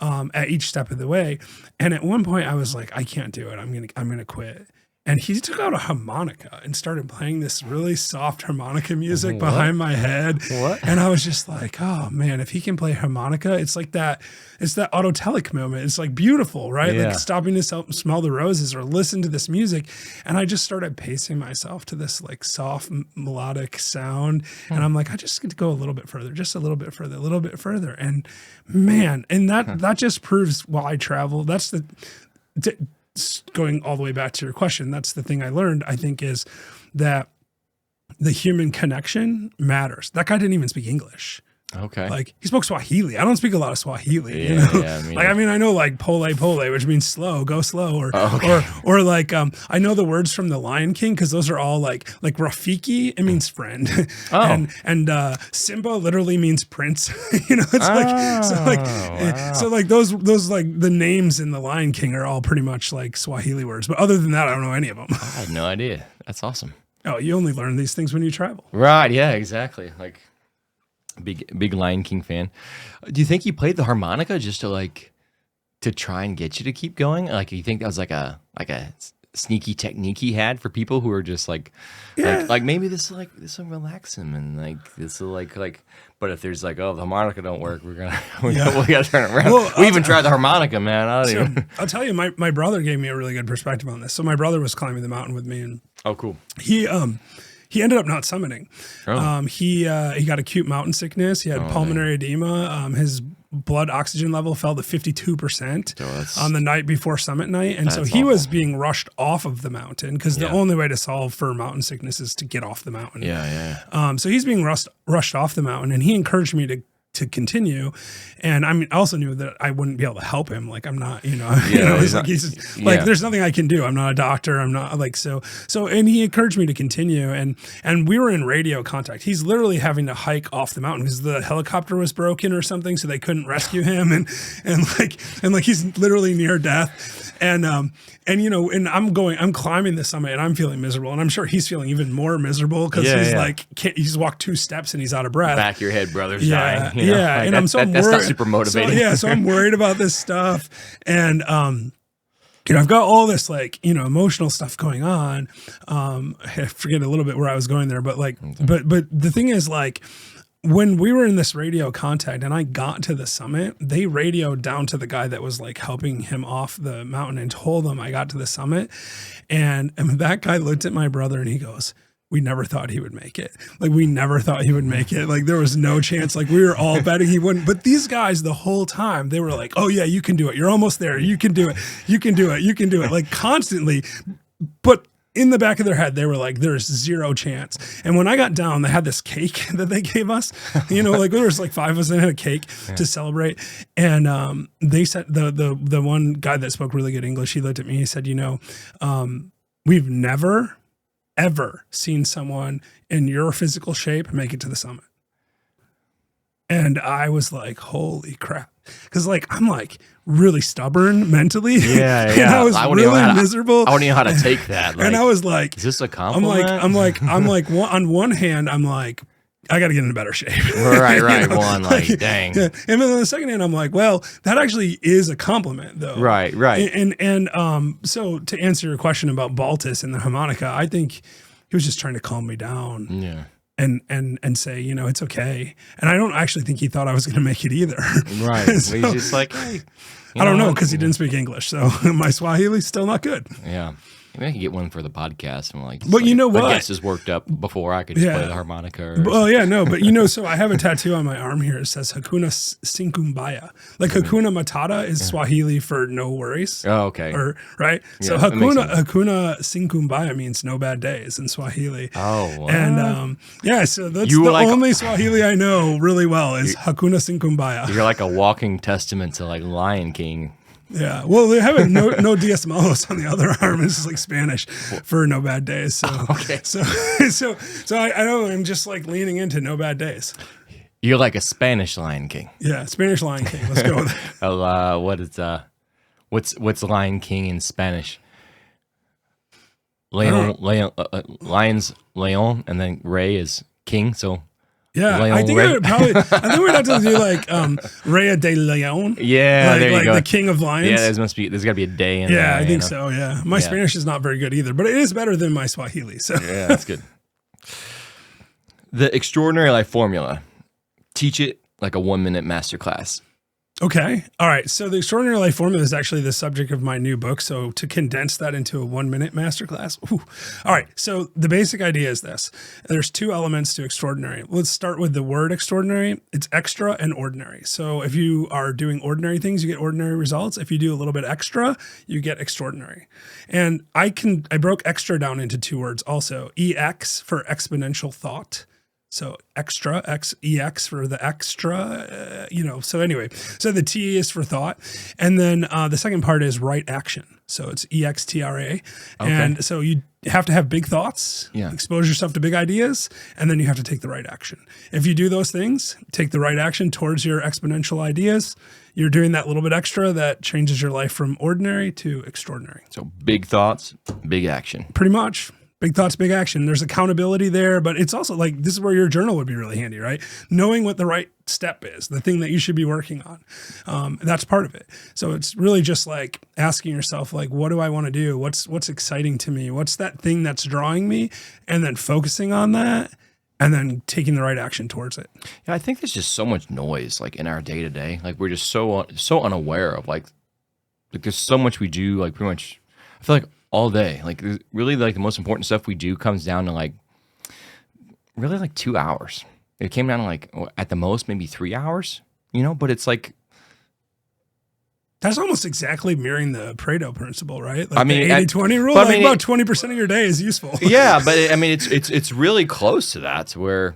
S2: at each step of the way. And at one point I was like, I can't do it. I'm gonna quit. And he took out a harmonica and started playing this really soft harmonica music behind my head.
S1: What?
S2: And I was just like, oh man, if he can play harmonica, it's like that. It's that autotelic moment. It's like beautiful, right?
S1: Yeah.
S2: Like stopping to smell the roses or listen to this music. And I just started pacing myself to this like soft melodic sound. And I'm like, I just get to go a little bit further, just a little bit further, a little bit further. And man, and that just proves why I travel. That's going all the way back to your question, that's the thing I learned, I think, is that the human connection matters. That guy didn't even speak English.
S1: Okay.
S2: Like, he spoke Swahili. I don't speak a lot of Swahili.
S1: Yeah,
S2: you know?
S1: yeah,
S2: like, I mean, I know like pole, which means slow, go slow, or like I know the words from the Lion King, because those are all like Rafiki. It means friend, and Simba literally means prince. You know, it's so those like the names in the Lion King are all pretty much like Swahili words. But other than that, I don't know any of them.
S1: I had no idea. That's awesome.
S2: Oh, you only learn these things when you travel.
S1: Right. Yeah. Exactly. Like. Big Lion King fan. Do you think he played the harmonica just to try and get you to keep going? Like, you think that was like a sneaky technique he had for people who are just like maybe this will relax him, and like this will like. But if there's like, oh, the harmonica don't work, we gotta turn it around. Well, we even tried the harmonica, man.
S2: I'll tell you, my brother gave me a really good perspective on this. So my brother was climbing the mountain with me, and
S1: oh, cool.
S2: He ended up not summiting.
S1: Oh.
S2: He got acute mountain sickness. He had pulmonary edema. His blood oxygen level fell to 52% on the night before summit night. And so he was being rushed off of the mountain, because the only way to solve for mountain sickness is to get off the mountain.
S1: Yeah.
S2: So he's being rushed off the mountain, and he encouraged me to continue. And I mean, I also knew that I wouldn't be able to help him. Like, I'm not, he's just like, there's nothing I can do. I'm not a doctor. I'm not like, so, and he encouraged me to continue. And we were in radio contact. He's literally having to hike off the mountain because the helicopter was broken or something. So they couldn't rescue him. And he's literally near death. And I'm climbing the summit and I'm feeling miserable. And I'm sure he's feeling even more miserable because he's walked 2 steps and he's out of breath.
S1: Back of your head, brother's
S2: dying.
S1: You know? Like
S2: And I'm so
S1: that's not super motivating.
S2: So I'm worried about this stuff. And, I've got all this emotional stuff going on. I forget a little bit where I was going there, but but the thing is when we were in this radio contact and I got to the summit, they radioed down to the guy that was helping him off the mountain and told him I got to the summit. And that guy looked at my brother and he goes, "We never thought he would make it. We never thought he would make it. There was no chance. We were all betting he wouldn't." But these guys, the whole time, they were like, "Oh yeah, you can do it. You're almost there. You can do it. You can do it. You can do it." Constantly. But in the back of their head, they were like, "There's zero chance." And when I got down, they had this cake that they gave us. There was 5 of us and had a cake to celebrate. And they said the one guy that spoke really good English, he looked at me. He said, "We've never ever seen someone in your physical shape make it to the summit." And I was like, holy crap. Because I'm really stubborn mentally. Yeah.
S1: And
S2: I was really miserable.
S1: I don't even know how to take that.
S2: And I was like,
S1: is this a compliment?
S2: I'm like, on one hand, I'm like, I got to get into better shape.
S1: Right. Dang.
S2: Yeah. And then on the second hand, I'm like, well, that actually is a compliment though.
S1: Right.
S2: And so to answer your question about Baltus and the harmonica, I think he was just trying to calm me down.
S1: Yeah.
S2: And say, it's okay. And I don't actually think he thought I was going to make it either.
S1: Right. So, he's just like, hey.
S2: I don't know, because he didn't speak English. So my Swahili's still not good.
S1: Yeah. Maybe I could get one for the podcast.
S2: But you know what?
S1: I guess is worked up before I could just play the harmonica.
S2: So I have a tattoo on my arm here. It says Hakuna Sinkumbaya. Hakuna Matata is Swahili for no worries.
S1: Oh, okay.
S2: Right? So Hakuna Sinkumbaya means no bad days in Swahili.
S1: Oh, wow.
S2: And so that's only Swahili I know really well is Hakuna Sinkumbaya.
S1: You're like a walking testament to Lion King.
S2: Yeah, well, they have no Dias Malos on the other arm. It's just Spanish for no bad days. So,
S1: okay.
S2: So I know I'm just leaning into no bad days.
S1: You're like a Spanish Lion King.
S2: Yeah, Spanish Lion King. Let's go with it.
S1: What's Lion King in Spanish? Lion's Leon, and then Rey is king. So.
S2: Yeah, I think we'd have to do Rey de Leon.
S1: Yeah, there you go.
S2: The king of lions.
S1: Yeah, there's got to be a day in there.
S2: Yeah, I think so. Yeah, my Spanish is not very good either, but it is better than my Swahili. So
S1: yeah, that's good. The Extraordinary Life Formula. Teach it like a 1-minute masterclass.
S2: Okay. All right. So the Extraordinary Life Formula is actually the subject of my new book. So to condense that into a 1-minute masterclass. All right. So the basic idea is this. There's 2 elements to extraordinary. Let's start with the word extraordinary. It's extra and ordinary. So if you are doing ordinary things, you get ordinary results. If you do a little bit extra, you get extraordinary. And I broke extra down into 2 words also. EX for exponential thought. So extra, EX for the extra, so anyway, so the T is for thought. And then the second part is right action. So it's EXTRA. Okay. And so you have to have big thoughts, expose yourself to big ideas, and then you have to take the right action. If you do those things, take the right action towards your exponential ideas, you're doing that little bit extra that changes your life from ordinary to extraordinary.
S1: So big thoughts, big action.
S2: Pretty much. Big thoughts, big action. There's accountability there, but it's also this is where your journal would be really handy, right? Knowing what the right step is, the thing that you should be working on. That's part of it. So it's really just asking yourself, what do I want to do? What's exciting to me? What's that thing that's drawing me? And then focusing on that and then taking the right action towards it.
S1: Yeah, I think there's just so much noise in our day to day. We're just so unaware of there's so much we do, pretty much, I feel all day. Really the most important stuff we do comes down to really 2 hours. It came down to at the most maybe 3 hours, but it's
S2: that's almost exactly mirroring the Pareto principle, right?
S1: I mean,
S2: the 80-20 rule, about 20% of your day is useful.
S1: Yeah, but it's really close to that, to where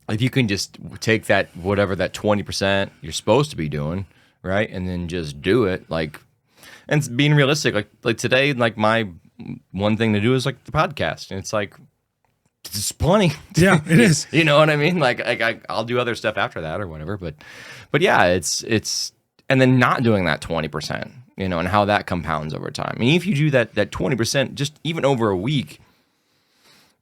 S1: if you can just take that, whatever that 20% you're supposed to be doing, right, and then just do it, like, and being realistic, like today, like my one thing to do is like the podcast, and it's like it's plenty.
S2: Yeah, it is.
S1: You know what I mean? Like I'll do other stuff after that or whatever, but yeah, it's and then not doing that 20%, you know, and how that compounds over time. I mean, if you do that 20% just even over a week.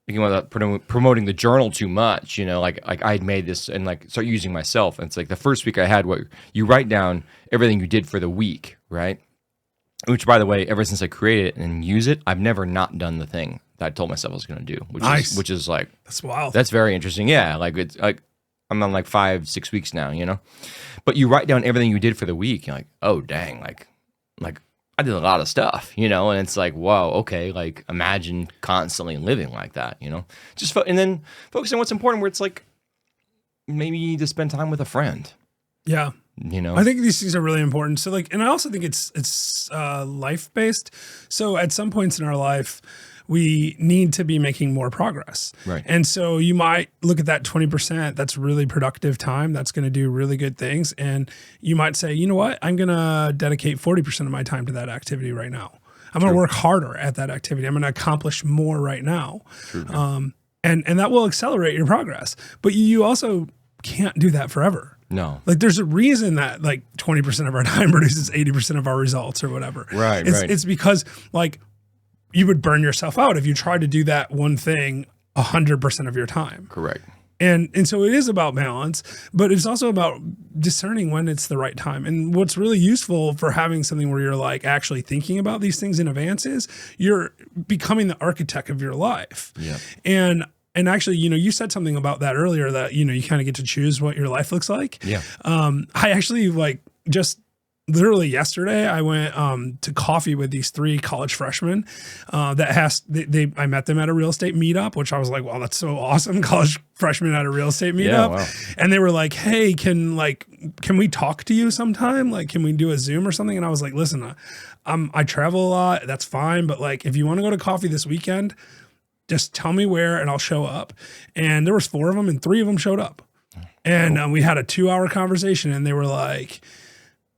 S1: Thinking about promoting the journal too much, you know, like I had made this and like start using myself. And it's like the first week I had what you write down everything you did for the week, right? Which, by the way, ever since I created it and use it, I've never not done the thing that I told myself I was going to do, which is like,
S2: that's wild.
S1: That's very interesting. Yeah. Like it's like, I'm on like 5-6 weeks now, you know, but you write down everything you did for the week. You're like, oh, dang. Like I did a lot of stuff, you know, and it's like, wow, okay, like imagine constantly living like that, you know, just and then focus on what's important, where it's like maybe you need to spend time with a friend.
S2: Yeah.
S1: You know,
S2: I think these things are really important. So like, and I also think it's life based. So at some points in our life, we need to be making more progress.
S1: Right.
S2: And so you might look at that 20%, that's really productive time. That's going to do really good things. And you might say, you know what, I'm going to dedicate 40% of my time to that activity right now. I'm going to work harder at that activity. I'm going to accomplish more right now.
S1: True.
S2: And that will accelerate your progress. But you also can't do that forever.
S1: No.
S2: Like there's a reason that like 20% of our time produces 80% of our results or whatever.
S1: Right.
S2: It's because like, you would burn yourself out if you tried to do that one thing 100% of your time.
S1: Correct.
S2: And so it is about balance, but it's also about discerning when it's the right time. And what's really useful for having something where you're like actually thinking about these things in advance is you're becoming the architect of your life.
S1: Yeah.
S2: And actually, you know, you said something about that earlier that, you know, you kind of get to choose what your life looks like.
S1: Yeah.
S2: I actually like just literally yesterday, I went to coffee with these 3 college freshmen I met them at a real estate meetup, which I was like, wow, that's so awesome. College freshmen at a real estate meetup.
S1: Yeah, wow.
S2: And they were like, hey, can we talk to you sometime? Like, can we do a Zoom or something? And I was like, listen, I travel a lot. That's fine. But like, if you want to go to coffee this weekend, just tell me where and I'll show up. And there was 4 of them and 3 of them showed up. And we had a 2-hour conversation and they were like,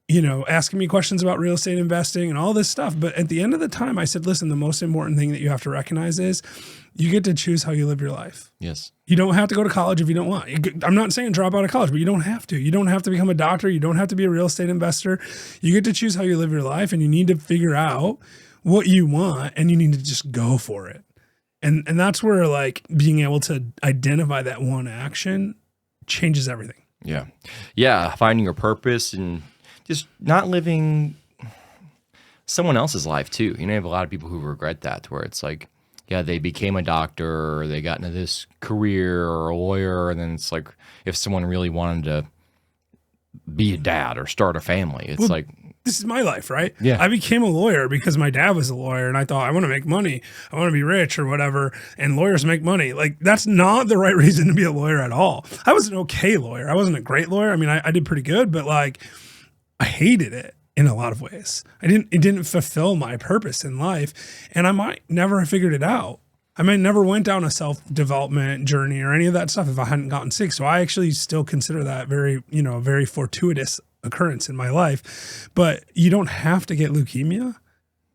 S2: you know, asking me questions about real estate investing and all this stuff. But at the end of the time, I said, listen, the most important thing that you have to recognize is you get to choose how you live your life.
S1: Yes.
S2: You don't have to go to college if you don't want. I'm not saying drop out of college, but you don't have to. You don't have to become a doctor. You don't have to be a real estate investor. You get to choose how you live your life, and you need to figure out what you want, and you need to just go for it. And that's where like being able to identify that one action changes everything.
S1: Yeah. Yeah. Finding your purpose and just not living someone else's life too. You know, you have a lot of people who regret that, to where it's like, yeah, they became a doctor or they got into this career or a lawyer. And then it's like, if someone really wanted to be a dad or start a family, it's like,
S2: this is my life, right?
S1: Yeah.
S2: I became a lawyer because my dad was a lawyer and I thought I want to make money. I want to be rich or whatever. And lawyers make money. Like that's not the right reason to be a lawyer at all. I was an okay lawyer. I wasn't a great lawyer. I mean, I did pretty good, but like, I hated it in a lot of ways. It didn't fulfill my purpose in life, and I might never have figured it out. I might never went down a self-development journey or any of that stuff if I hadn't gotten sick. So I actually still consider that very, you know, a very fortuitous occurrence in my life. But you don't have to get leukemia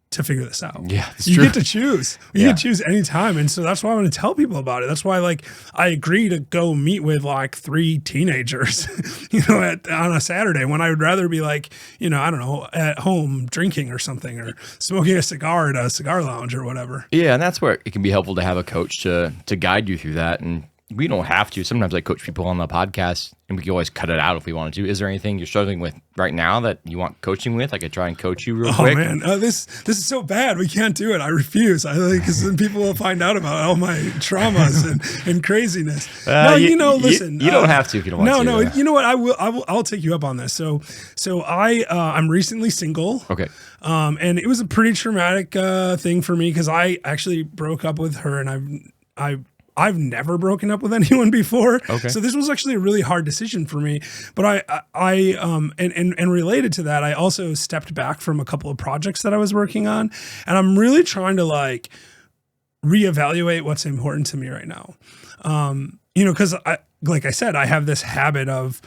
S2: to figure this out.
S1: Yeah, it's
S2: you
S1: true.
S2: get to choose. You can choose any time. And so that's why I want to tell people about it. That's why like I agree to go meet with like 3 teenagers, you know, on a Saturday when I would rather be like, you know, I don't know, at home drinking or something or smoking a cigar at a cigar lounge or whatever.
S1: Yeah, and that's where it can be helpful to have a coach to guide you through that. And we don't have to. Sometimes I coach people on the podcast and we can always cut it out if we wanted to. Is there anything you're struggling with right now that you want coaching with? I could try and coach you real quick.
S2: Oh man, this is so bad. We can't do it. I refuse. I think because then people will find out about all my traumas and craziness. No, listen.
S1: You don't have to if you don't want to.
S2: No, you know what? I'll take you up on this. So I'm recently single.
S1: Okay.
S2: And it was a pretty traumatic thing for me because I actually broke up with her, and I've never broken up with anyone before.
S1: Okay.
S2: So this was actually a really hard decision for me. But and related to that, I also stepped back from a couple of projects that I was working on. And I'm really trying to like reevaluate what's important to me right now. Because like I said, I have this habit of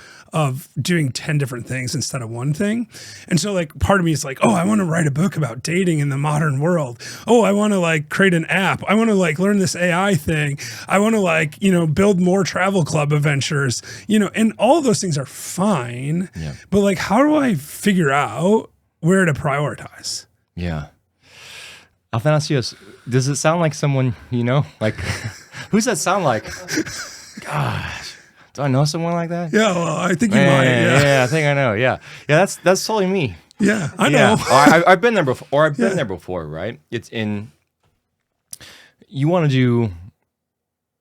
S2: doing 10 different things instead of one thing. And so like part of me is like, oh, I want to write a book about dating in the modern world. Oh, I want to like create an app. I want to like learn this AI thing. I want to like, build more travel club adventures, and all of those things are fine.
S1: Yeah.
S2: But like, how do I figure out where to prioritize?
S1: Yeah. Athanasios, does it sound like someone, like, who's that sound like? Gosh, do I know someone like that?
S2: Yeah, well, I think you might.
S1: Yeah, I think I know. Yeah, that's totally me.
S2: Yeah, I know.
S1: I've been there before. Or I've been there before, right? It's in. You want to do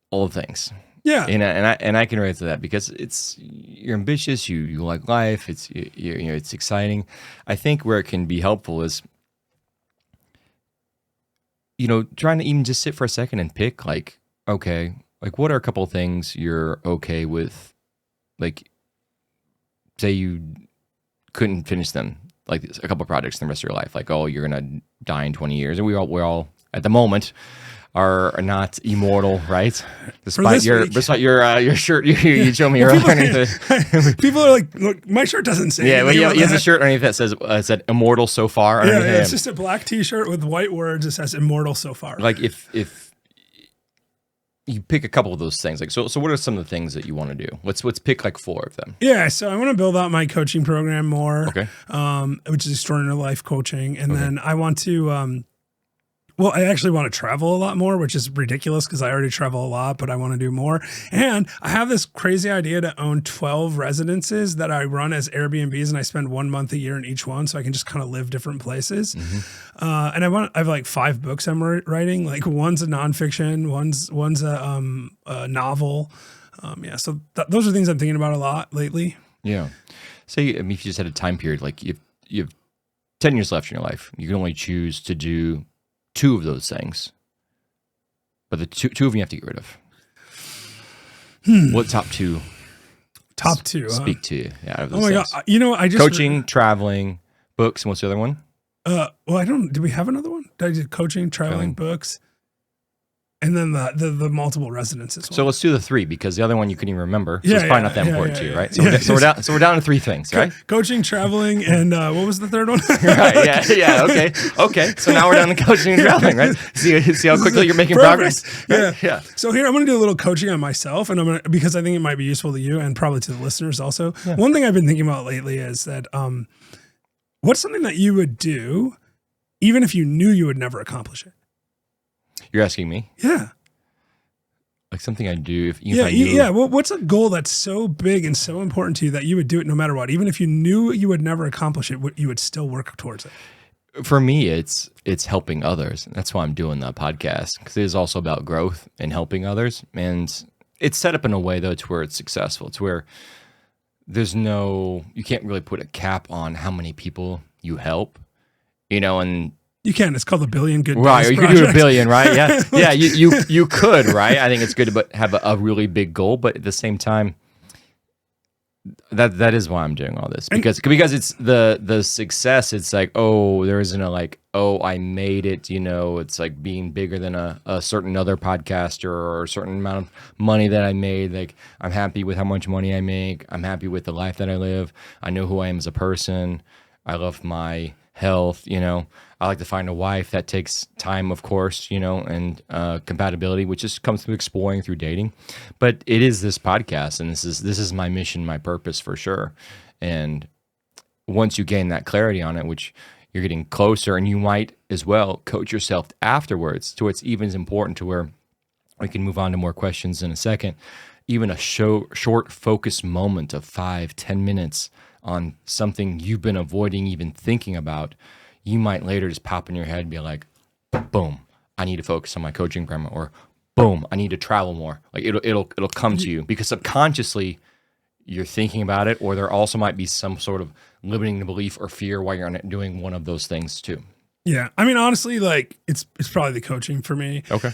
S1: all the things.
S2: Yeah,
S1: and I can relate to that because you're ambitious. You like life. It's it's exciting. I think where it can be helpful is, trying to even just sit for a second and pick like, okay. Like, what are a couple of things you're okay with? Like, say you couldn't finish them, like a couple of projects in the rest of your life. Like, oh, you're gonna die in 20 years, and we're all at the moment are not immortal, right? Despite your shirt you showed me earlier.
S2: People are like, look, my shirt doesn't say.
S1: Yeah, well, he has a shirt underneath that says said "immortal so far."
S2: Yeah, it's just a black T-shirt with white words that says "immortal so far."
S1: Like if you pick a couple of those things. Like, so what are some of the things that you want to do? Let's pick like 4 of them.
S2: Yeah. So I want to build out my coaching program more.
S1: Okay.
S2: Which is extraordinary life coaching. And then I want to, I actually want to travel a lot more, which is ridiculous because I already travel a lot, but I want to do more. And I have this crazy idea to own 12 residences that I run as Airbnbs, and I spend 1 month a year in each one, so I can just kind of live different places. Mm-hmm. And I have like 5 books I'm writing. Like one's a nonfiction, one's a novel. So those are things I'm thinking about a lot lately.
S1: Yeah. Say, if you just had a time period, like you have 10 years left in your life, you can only choose to do 2 of those things, but the two of them you have to get rid of. What top 2?
S2: Top 2
S1: speak to you. Yeah. Out of those
S2: oh my
S1: things.
S2: God! I just
S1: coaching, traveling, books, and what's the other one?
S2: Do we have another one? Did I do coaching, traveling, books, and then the multiple residences one?
S1: So let's do the 3 because the other one you couldn't even remember. So
S2: Yeah,
S1: it's probably not that important to you, right? So we're down to 3 things, right?
S2: Coaching, traveling, and what was the third one?
S1: Right. Yeah. Okay. So now we're down to coaching and traveling, right? See how quickly you're making progress.
S2: Right? Yeah. So here I'm going to do a little coaching on myself, and because I think it might be useful to you and probably to the listeners also. Yeah. One thing I've been thinking about lately is that what's something that you would do even if you knew you would never accomplish it?
S1: You're asking me?
S2: Yeah.
S1: Like something I do if I knew.
S2: Yeah. Well, what's a goal that's so big and so important to you that you would do it no matter what? Even if you knew you would never accomplish it, you would still work towards it?
S1: For me, it's helping others. That's why I'm doing the podcast, because it is also about growth and helping others. And it's set up in a way, though, to where it's successful. It's where you can't really put a cap on how many people you help, and
S2: you can. It's called a billion good days.
S1: Right, or you could do a billion, right? Yeah, yeah. You could, right? I think it's good to have a really big goal, but at the same time, that is why I'm doing all this, because it's the success. It's like, oh, there isn't a like, oh, I made it. It's like being bigger than a certain other podcaster or a certain amount of money that I made. Like, I'm happy with how much money I make. I'm happy with the life that I live. I know who I am as a person. I love my health. I like to find a wife. That takes time, of course, and compatibility, which just comes through exploring through dating. But it is this podcast, and this is my mission, my purpose for sure. And once you gain that clarity on it, which you're getting closer, and you might as well coach yourself afterwards to where it's even as important to where we can move on to more questions in a second. Even a short focus moment of 5-10 minutes on something you've been avoiding even thinking about, you might later just pop in your head and be like, boom, I need to focus on my coaching program, or boom, I need to travel more. Like it'll come to you because subconsciously you're thinking about it, or there also might be some sort of limiting belief or fear while you're doing one of those things too.
S2: Yeah. I mean, honestly, like it's probably the coaching for me.
S1: Okay.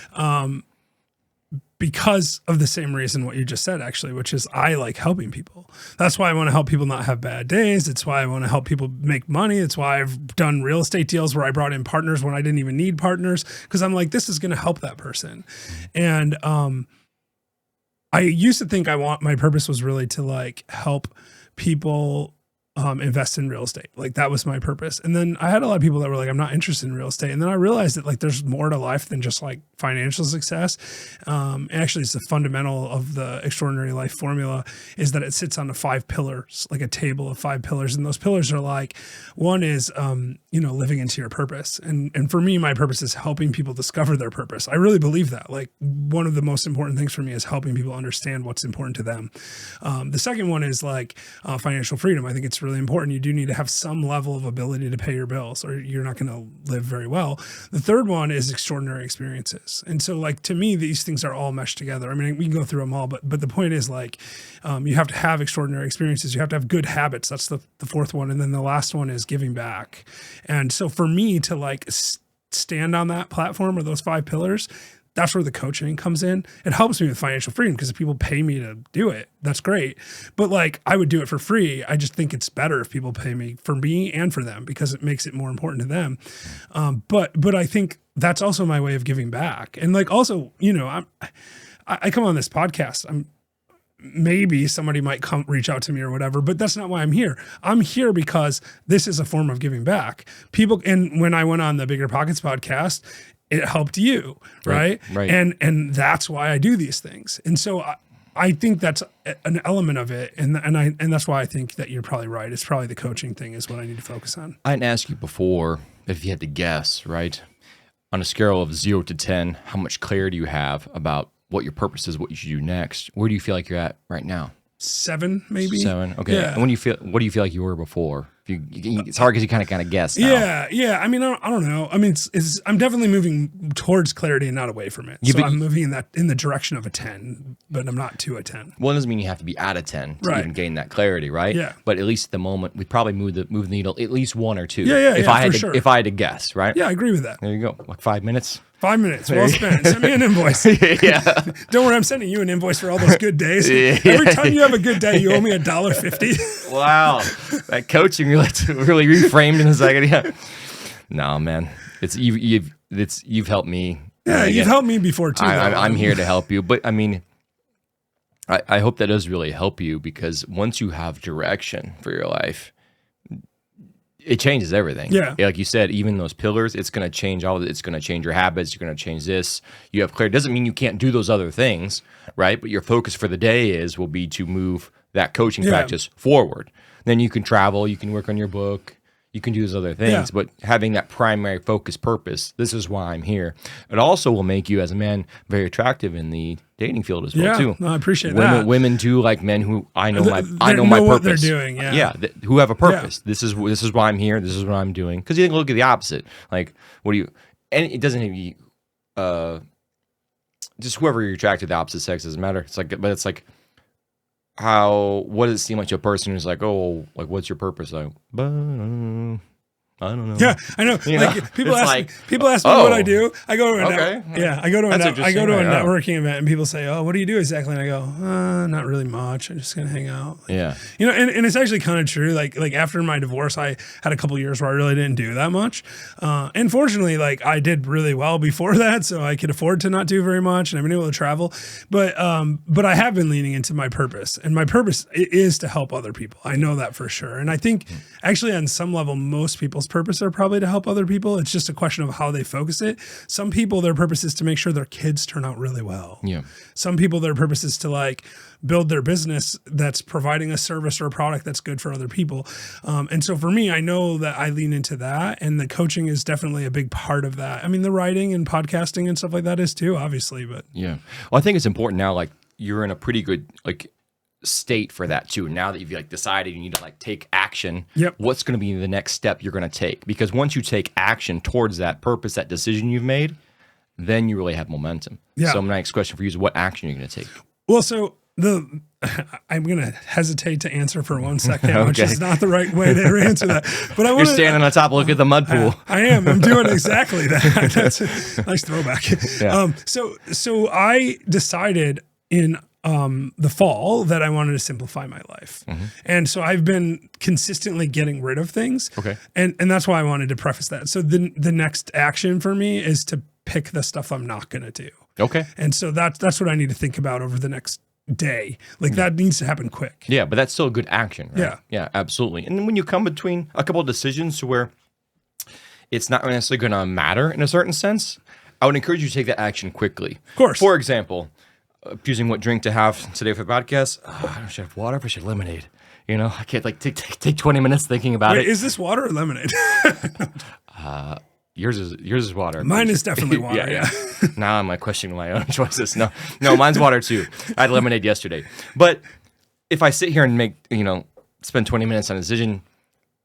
S2: because of the same reason what you just said, actually, which is I like helping people. That's why I want to help people not have bad days. It's why I want to help people make money. It's why I've done real estate deals where I brought in partners when I didn't even need partners, because I'm like, this is going to help that person. And I used to think my purpose was really to like help people invest in real estate. Like that was my purpose. And then I had a lot of people that were like, I'm not interested in real estate. And then I realized that like there's more to life than just like financial success. Actually, it's the fundamental of the extraordinary life formula is that it sits on the 5 pillars, like a table of 5 pillars. And those pillars are like, one is, living into your purpose. And for me, my purpose is helping people discover their purpose. I really believe that. Like one of the most important things for me is helping people understand what's important to them. The second one is like financial freedom. I think it's really important. You do need to have some level of ability to pay your bills or you're not going to live very well. The third one is extraordinary experiences. And so like, to me, these things are all meshed together. I mean, we can go through them all, but the point is like, you have to have extraordinary experiences. You have to have good habits. That's the fourth one. And then the last one is giving back. And so for me to like stand on that platform or those 5 pillars, that's where the coaching comes in. It helps me with financial freedom because if people pay me to do it, that's great. But like I would do it for free. I just think it's better if people pay me for me and for them because it makes it more important to them. But I think that's also my way of giving back. And like also, I come on this podcast. Maybe somebody might come reach out to me or whatever, but that's not why I'm here. I'm here because this is a form of giving back. And when I went on the Bigger Pockets podcast, it helped you, right?
S1: Right.
S2: And that's why I do these things. And so I think that's an element of it. And that's why I think that you're probably right. It's probably the coaching thing is what I need to focus on.
S1: I didn't ask you before if you had to guess, right? On a scale of 0 to 10, how much clarity you have about what your purpose is, what you should do next. Where do you feel like you're at right now?
S2: 7, maybe.
S1: 7. Okay.
S2: Yeah.
S1: And what do you feel like you were before? It's hard because you kind of guess now.
S2: Yeah. I mean, I don't know. I mean, I'm definitely moving towards clarity and not away from it. I'm moving in the direction of a 10, but I'm not to a 10.
S1: Well, it doesn't mean you have to be at a 10 to even gain that clarity, right?
S2: Yeah.
S1: But at least at the moment, we probably move the needle at least 1 or 2.
S2: Yeah.
S1: If I had to guess, right?
S2: Yeah, I agree with that.
S1: There you go. Like 5 minutes.
S2: 5 minutes. Well spent. Send me an invoice.
S1: Yeah.
S2: Don't worry, I'm sending you an invoice for all those good days. Every time you have a good day, you owe me $1.50.
S1: Wow. That coaching really reframed in a second. Yeah. No, man. You've helped me.
S2: Yeah, you've helped me before too.
S1: I'm here to help you. But I mean, I hope that does really help you because once you have direction for your life, it changes everything.
S2: Yeah.
S1: Like you said, even those pillars, it's going to change all of it. It's going to change your habits. You're going to change this. You have clarity. Doesn't mean you can't do those other things, right? But your focus for the day will be to move that coaching practice forward. Then you can travel. You can work on your book. You can do those other things.
S2: Yeah.
S1: But having that primary focus purpose, this is why I'm here. It also will make you as a man very attractive in the dating field as well too.
S2: No, I appreciate that.
S1: Women too, like men who I know my
S2: what
S1: purpose.
S2: They're doing,
S1: who have a purpose. Yeah. This is why I'm here. This is what I'm doing. Because you can look at the opposite. Like, what do you? And it doesn't have to be just whoever you're attracted to the opposite sex doesn't matter. It's like, but it's like what does it seem like to a person who's like, oh, like what's your purpose? Like, I don't know.
S2: Yeah, I know. Like people ask me what I do. I go to I go to a networking event and people say, "Oh, what do you do exactly?" And I go, "Not really much. I'm just gonna hang out."
S1: Yeah,
S2: and it's actually kind of true. Like after my divorce, I had a couple years where I really didn't do that much. And fortunately, like I did really well before that, so I could afford to not do very much, and I've been able to travel. But I have been leaning into my purpose, and my purpose is to help other people. I know that for sure, and I think actually on some level, most people's purpose are probably to help other people. It's just a question of how they focus it. Some people, their purpose is to make sure their kids turn out really well.
S1: Yeah.
S2: Some people, their purpose is to like build their business that's providing a service or a product that's good for other people. And so for me, I know that I lean into that, and the coaching is definitely a big part of that. I mean, the writing and podcasting and stuff like that is too, obviously, but
S1: yeah. Well, I think it's important now, like you're in a pretty good, like, state for that too. Now that you've like decided you need to like take action, what's going to be the next step you're going to take? Because once you take action towards that purpose, that decision you've made, then you really have momentum. Yeah. So my next question for you is what action are you going to take?
S2: Well, so I'm going to hesitate to answer for 1 second, which
S1: Okay.
S2: is not the right way to answer that. But I
S1: You're
S2: want
S1: standing on top, look at the mud pool.
S2: I am. I'm doing exactly that. That's a nice throwback.
S1: Yeah.
S2: So I decided in the fall that I wanted to simplify my life. And so I've been consistently getting rid of things.
S1: Okay.
S2: And that's why I wanted to preface that. So the next action for me is to pick the stuff I'm not going to do.
S1: Okay.
S2: And so that's what I need to think about over the next day. Like that needs to happen quick.
S1: Yeah, but that's still a good action, right?
S2: Yeah.
S1: Yeah, absolutely. And then when you come between a couple of decisions to where it's not necessarily going to matter in a certain sense, I would encourage you to take that action quickly.
S2: Of course.
S1: For example, choosing what drink to have today for the podcast. I should have water, or I should have lemonade. You know, I can't like take 20 minutes thinking about
S2: Wait,
S1: it.
S2: is this water or lemonade?
S1: Yours is water.
S2: Mine is definitely water. Yeah.
S1: Now I'm like questioning my own choices. No, mine's water too. I had lemonade yesterday. But if I sit here and spend 20 minutes on a decision,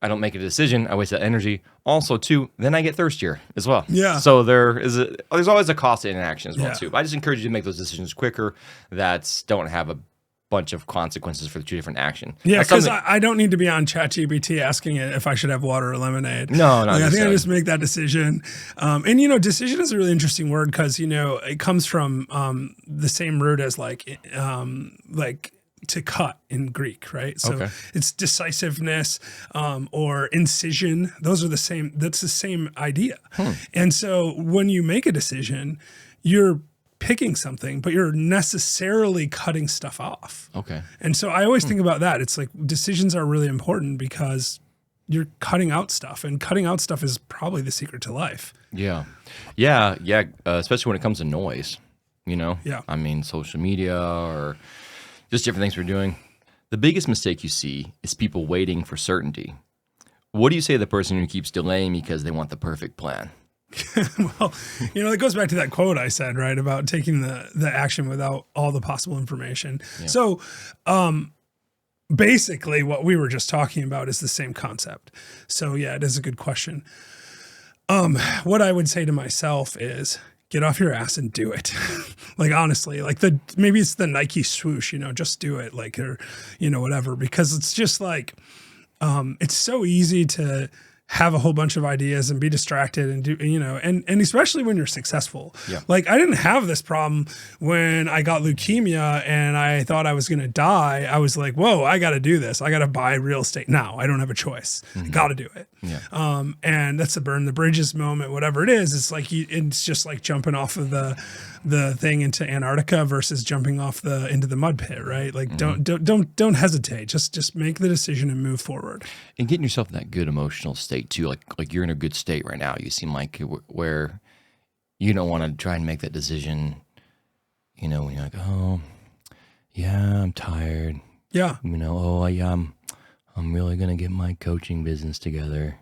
S1: I don't make a decision, I waste that energy. Also, too, then I get thirstier as well.
S2: Yeah.
S1: So there's always a cost to inaction as well,
S2: Yeah.
S1: too. But I just encourage you to make those decisions quicker that don't have a bunch of consequences for the two different action.
S2: Yeah,
S1: That's
S2: because
S1: something-
S2: I don't need to be on ChatGPT asking it if I should have water or lemonade.
S1: No, not
S2: I think I
S1: necessarily.
S2: just make that decision. And decision is a really interesting word because it comes from the same root as like to cut in Greek, right? So
S1: Okay.
S2: it's decisiveness or incision. Those are the same. That's the same idea. And so when you make a decision, you're picking something, but you're necessarily cutting stuff off.
S1: Okay.
S2: And so I always think about that. It's like decisions are really important because you're cutting out stuff, and cutting out stuff is probably the secret to life.
S1: Yeah. Especially when it comes to noise,
S2: Yeah.
S1: I mean, social media or just different things we're doing. The biggest mistake you see is people waiting for certainty. What do you say to the person who keeps delaying because they want the perfect plan?
S2: Well, it goes back to that quote I said, right, about taking the action without all the possible information.
S1: Yeah.
S2: So, basically what we were just talking about is the same concept. So yeah, it is a good question. What I would say to myself is get off your ass and do it. Like, honestly, like maybe it's the Nike swoosh, just do it, like, or, whatever, because it's just like, it's so easy to have a whole bunch of ideas and be distracted and do, and especially when you're successful.
S1: Yeah.
S2: Like, I didn't have this problem when I got leukemia and I thought I was going to die. I was like, whoa, I got to do this. I got to buy real estate now. I don't have a choice. I got to do it.
S1: Yeah.
S2: And that's the burn the bridges moment, whatever it is. It's like, it's just like jumping off of the thing into Antarctica versus jumping off into the mud pit, right? Like, don't hesitate. Just make the decision and move forward.
S1: And getting yourself in that good emotional state too, like you're in a good state right now. You seem like where you don't want to try and make that decision. When you're like, oh, yeah, I'm tired.
S2: Yeah.
S1: I'm really gonna get my coaching business together.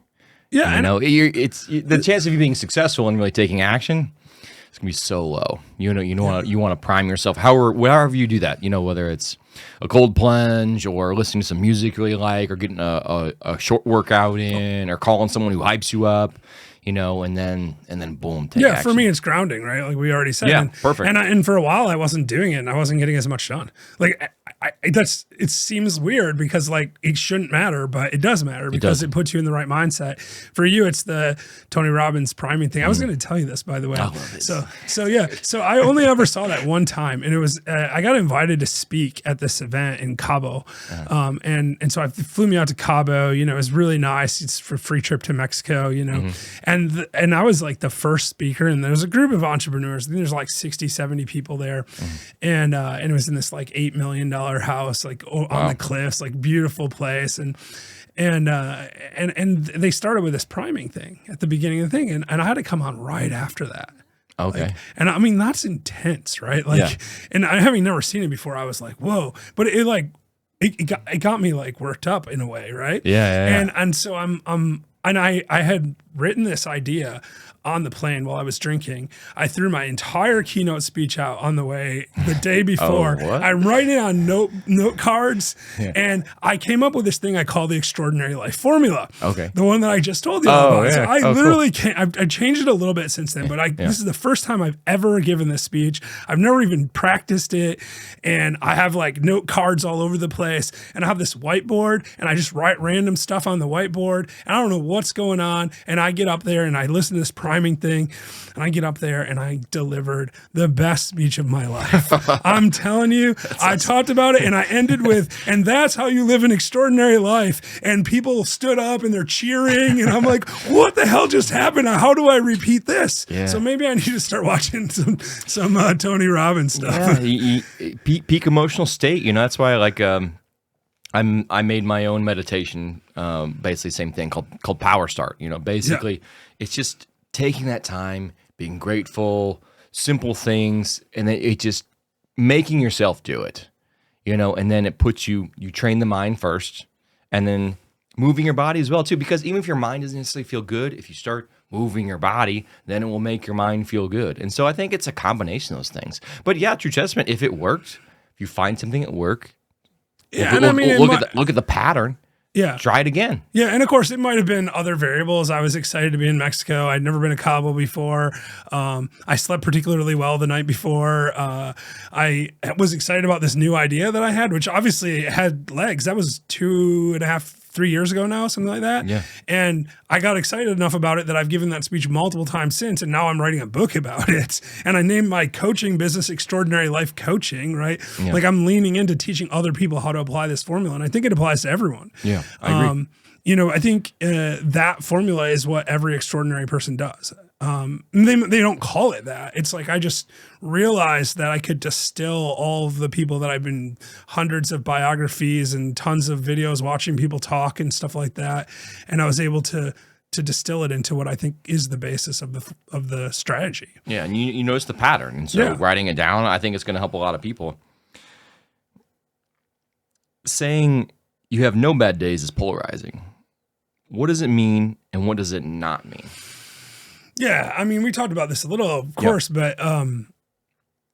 S2: Yeah.
S1: And, the chance of you being successful and really taking action, it's gonna be so low. You want to prime yourself. However you do that. Whether it's a cold plunge or listening to some music you really like, or getting a short workout in, or calling someone who hypes you up. And then boom, take action.
S2: For me, it's grounding, right? Like we already said.
S1: Yeah, perfect.
S2: And for a while, I wasn't doing it, and I wasn't getting as much done. Like it seems weird because like it shouldn't matter, but it does matter because it puts you in the right mindset. For you, it's the Tony Robbins priming thing. I was going to tell you this, by the way.
S1: I love it.
S2: So I only ever saw that one time, and it was I got invited to speak at this event in Cabo, and so I flew me out to Cabo. It was really nice. It's for free trip to Mexico. And I was like the first speaker, and there was a group of entrepreneurs. I think there's like 60, 70 people there. And it was in this like $8 million house, like on the cliffs, like beautiful place. And they started with this priming thing at the beginning of the thing. And I had to come on right after that.
S1: Okay.
S2: Like, and I mean, that's intense, right? Like, and I having never seen it before, I was like, whoa, but it got me like worked up in a way. Right.
S1: Yeah.
S2: And so I had written this idea on the plane while I was drinking. I threw my entire keynote speech out on the way the day before.
S1: What?
S2: I'm writing on note cards, and I came up with this thing I call the extraordinary life formula.
S1: Okay.
S2: The one that I just told you about.
S1: Yeah.
S2: So I
S1: cool.
S2: literally can't, I changed it a little bit since then, but this is the first time I've ever given this speech. I've never even practiced it. And I have like note cards all over the place, and I have this whiteboard, and I just write random stuff on the whiteboard, and I don't know what's going on. And I get up there and I listen to this priming thing, and I get up there and I delivered the best speech of my life. I'm telling you, I talked about it, and I ended with, and that's how you live an extraordinary life. And people stood up and they're cheering, and I'm like, what the hell just happened? How do I repeat this?
S1: Yeah.
S2: So maybe I need to start watching some Tony Robbins stuff.
S1: Yeah, peak emotional state. That's why I made my own meditation, basically same thing called Power Start. Basically it's just taking that time, being grateful, simple things, and then it just making yourself do it, and then it puts you train the mind first, and then moving your body as well too, because even if your mind doesn't necessarily feel good, if you start moving your body, then it will make your mind feel good. And so I think it's a combination of those things. But yeah, true testament, if it worked, if you find something at work, look at the pattern.
S2: Yeah.
S1: Try it again.
S2: Yeah. And of course, it might have been other variables. I was excited to be in Mexico. I'd never been to Cabo before. I slept particularly well the night before. I was excited about this new idea that I had, which obviously had legs. That was 2.5-3 years ago now, something like that.
S1: Yeah.
S2: And I got excited enough about it that I've given that speech multiple times since, and now I'm writing a book about it. And I named my coaching business Extraordinary Life Coaching, right?
S1: Yeah.
S2: Like I'm leaning into teaching other people how to apply this formula, and I think it applies to everyone.
S1: Yeah, I agree.
S2: I think that formula is what every extraordinary person does. They don't call it that. It's like I just realized that I could distill all of the people that I've been hundreds of biographies and tons of videos watching people talk and stuff like that, and I was able to distill it into what I think is the basis of the strategy.
S1: Yeah, and you notice the pattern, and so writing it down, I think it's going to help a lot of people. Saying you have no bad days is polarizing. What does it mean, and what does it not mean?
S2: Yeah, I mean, we talked about this a little, of course, but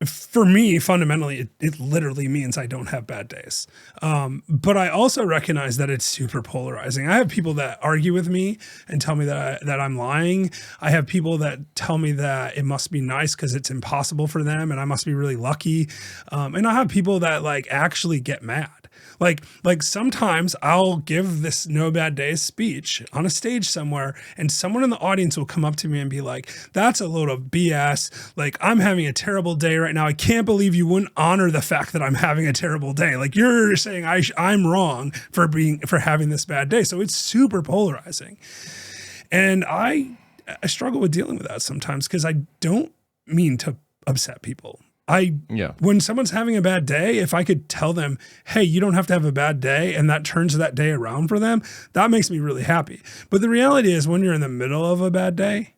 S2: for me, fundamentally, it literally means I don't have bad days. But I also recognize that it's super polarizing. I have people that argue with me and tell me that I'm lying. I have people that tell me that it must be nice because it's impossible for them, and I must be really lucky. And I have people that like actually get mad. Like sometimes I'll give this no bad days speech on a stage somewhere, and someone in the audience will come up to me and be like, that's a load of BS. Like, I'm having a terrible day right now. I can't believe you wouldn't honor the fact that I'm having a terrible day. Like, you're saying I'm wrong for having this bad day. So it's super polarizing. And I struggle with dealing with that sometimes because I don't mean to upset people. When someone's having a bad day, if I could tell them, hey, you don't have to have a bad day, and that turns that day around for them, that makes me really happy. But the reality is when you're in the middle of a bad day,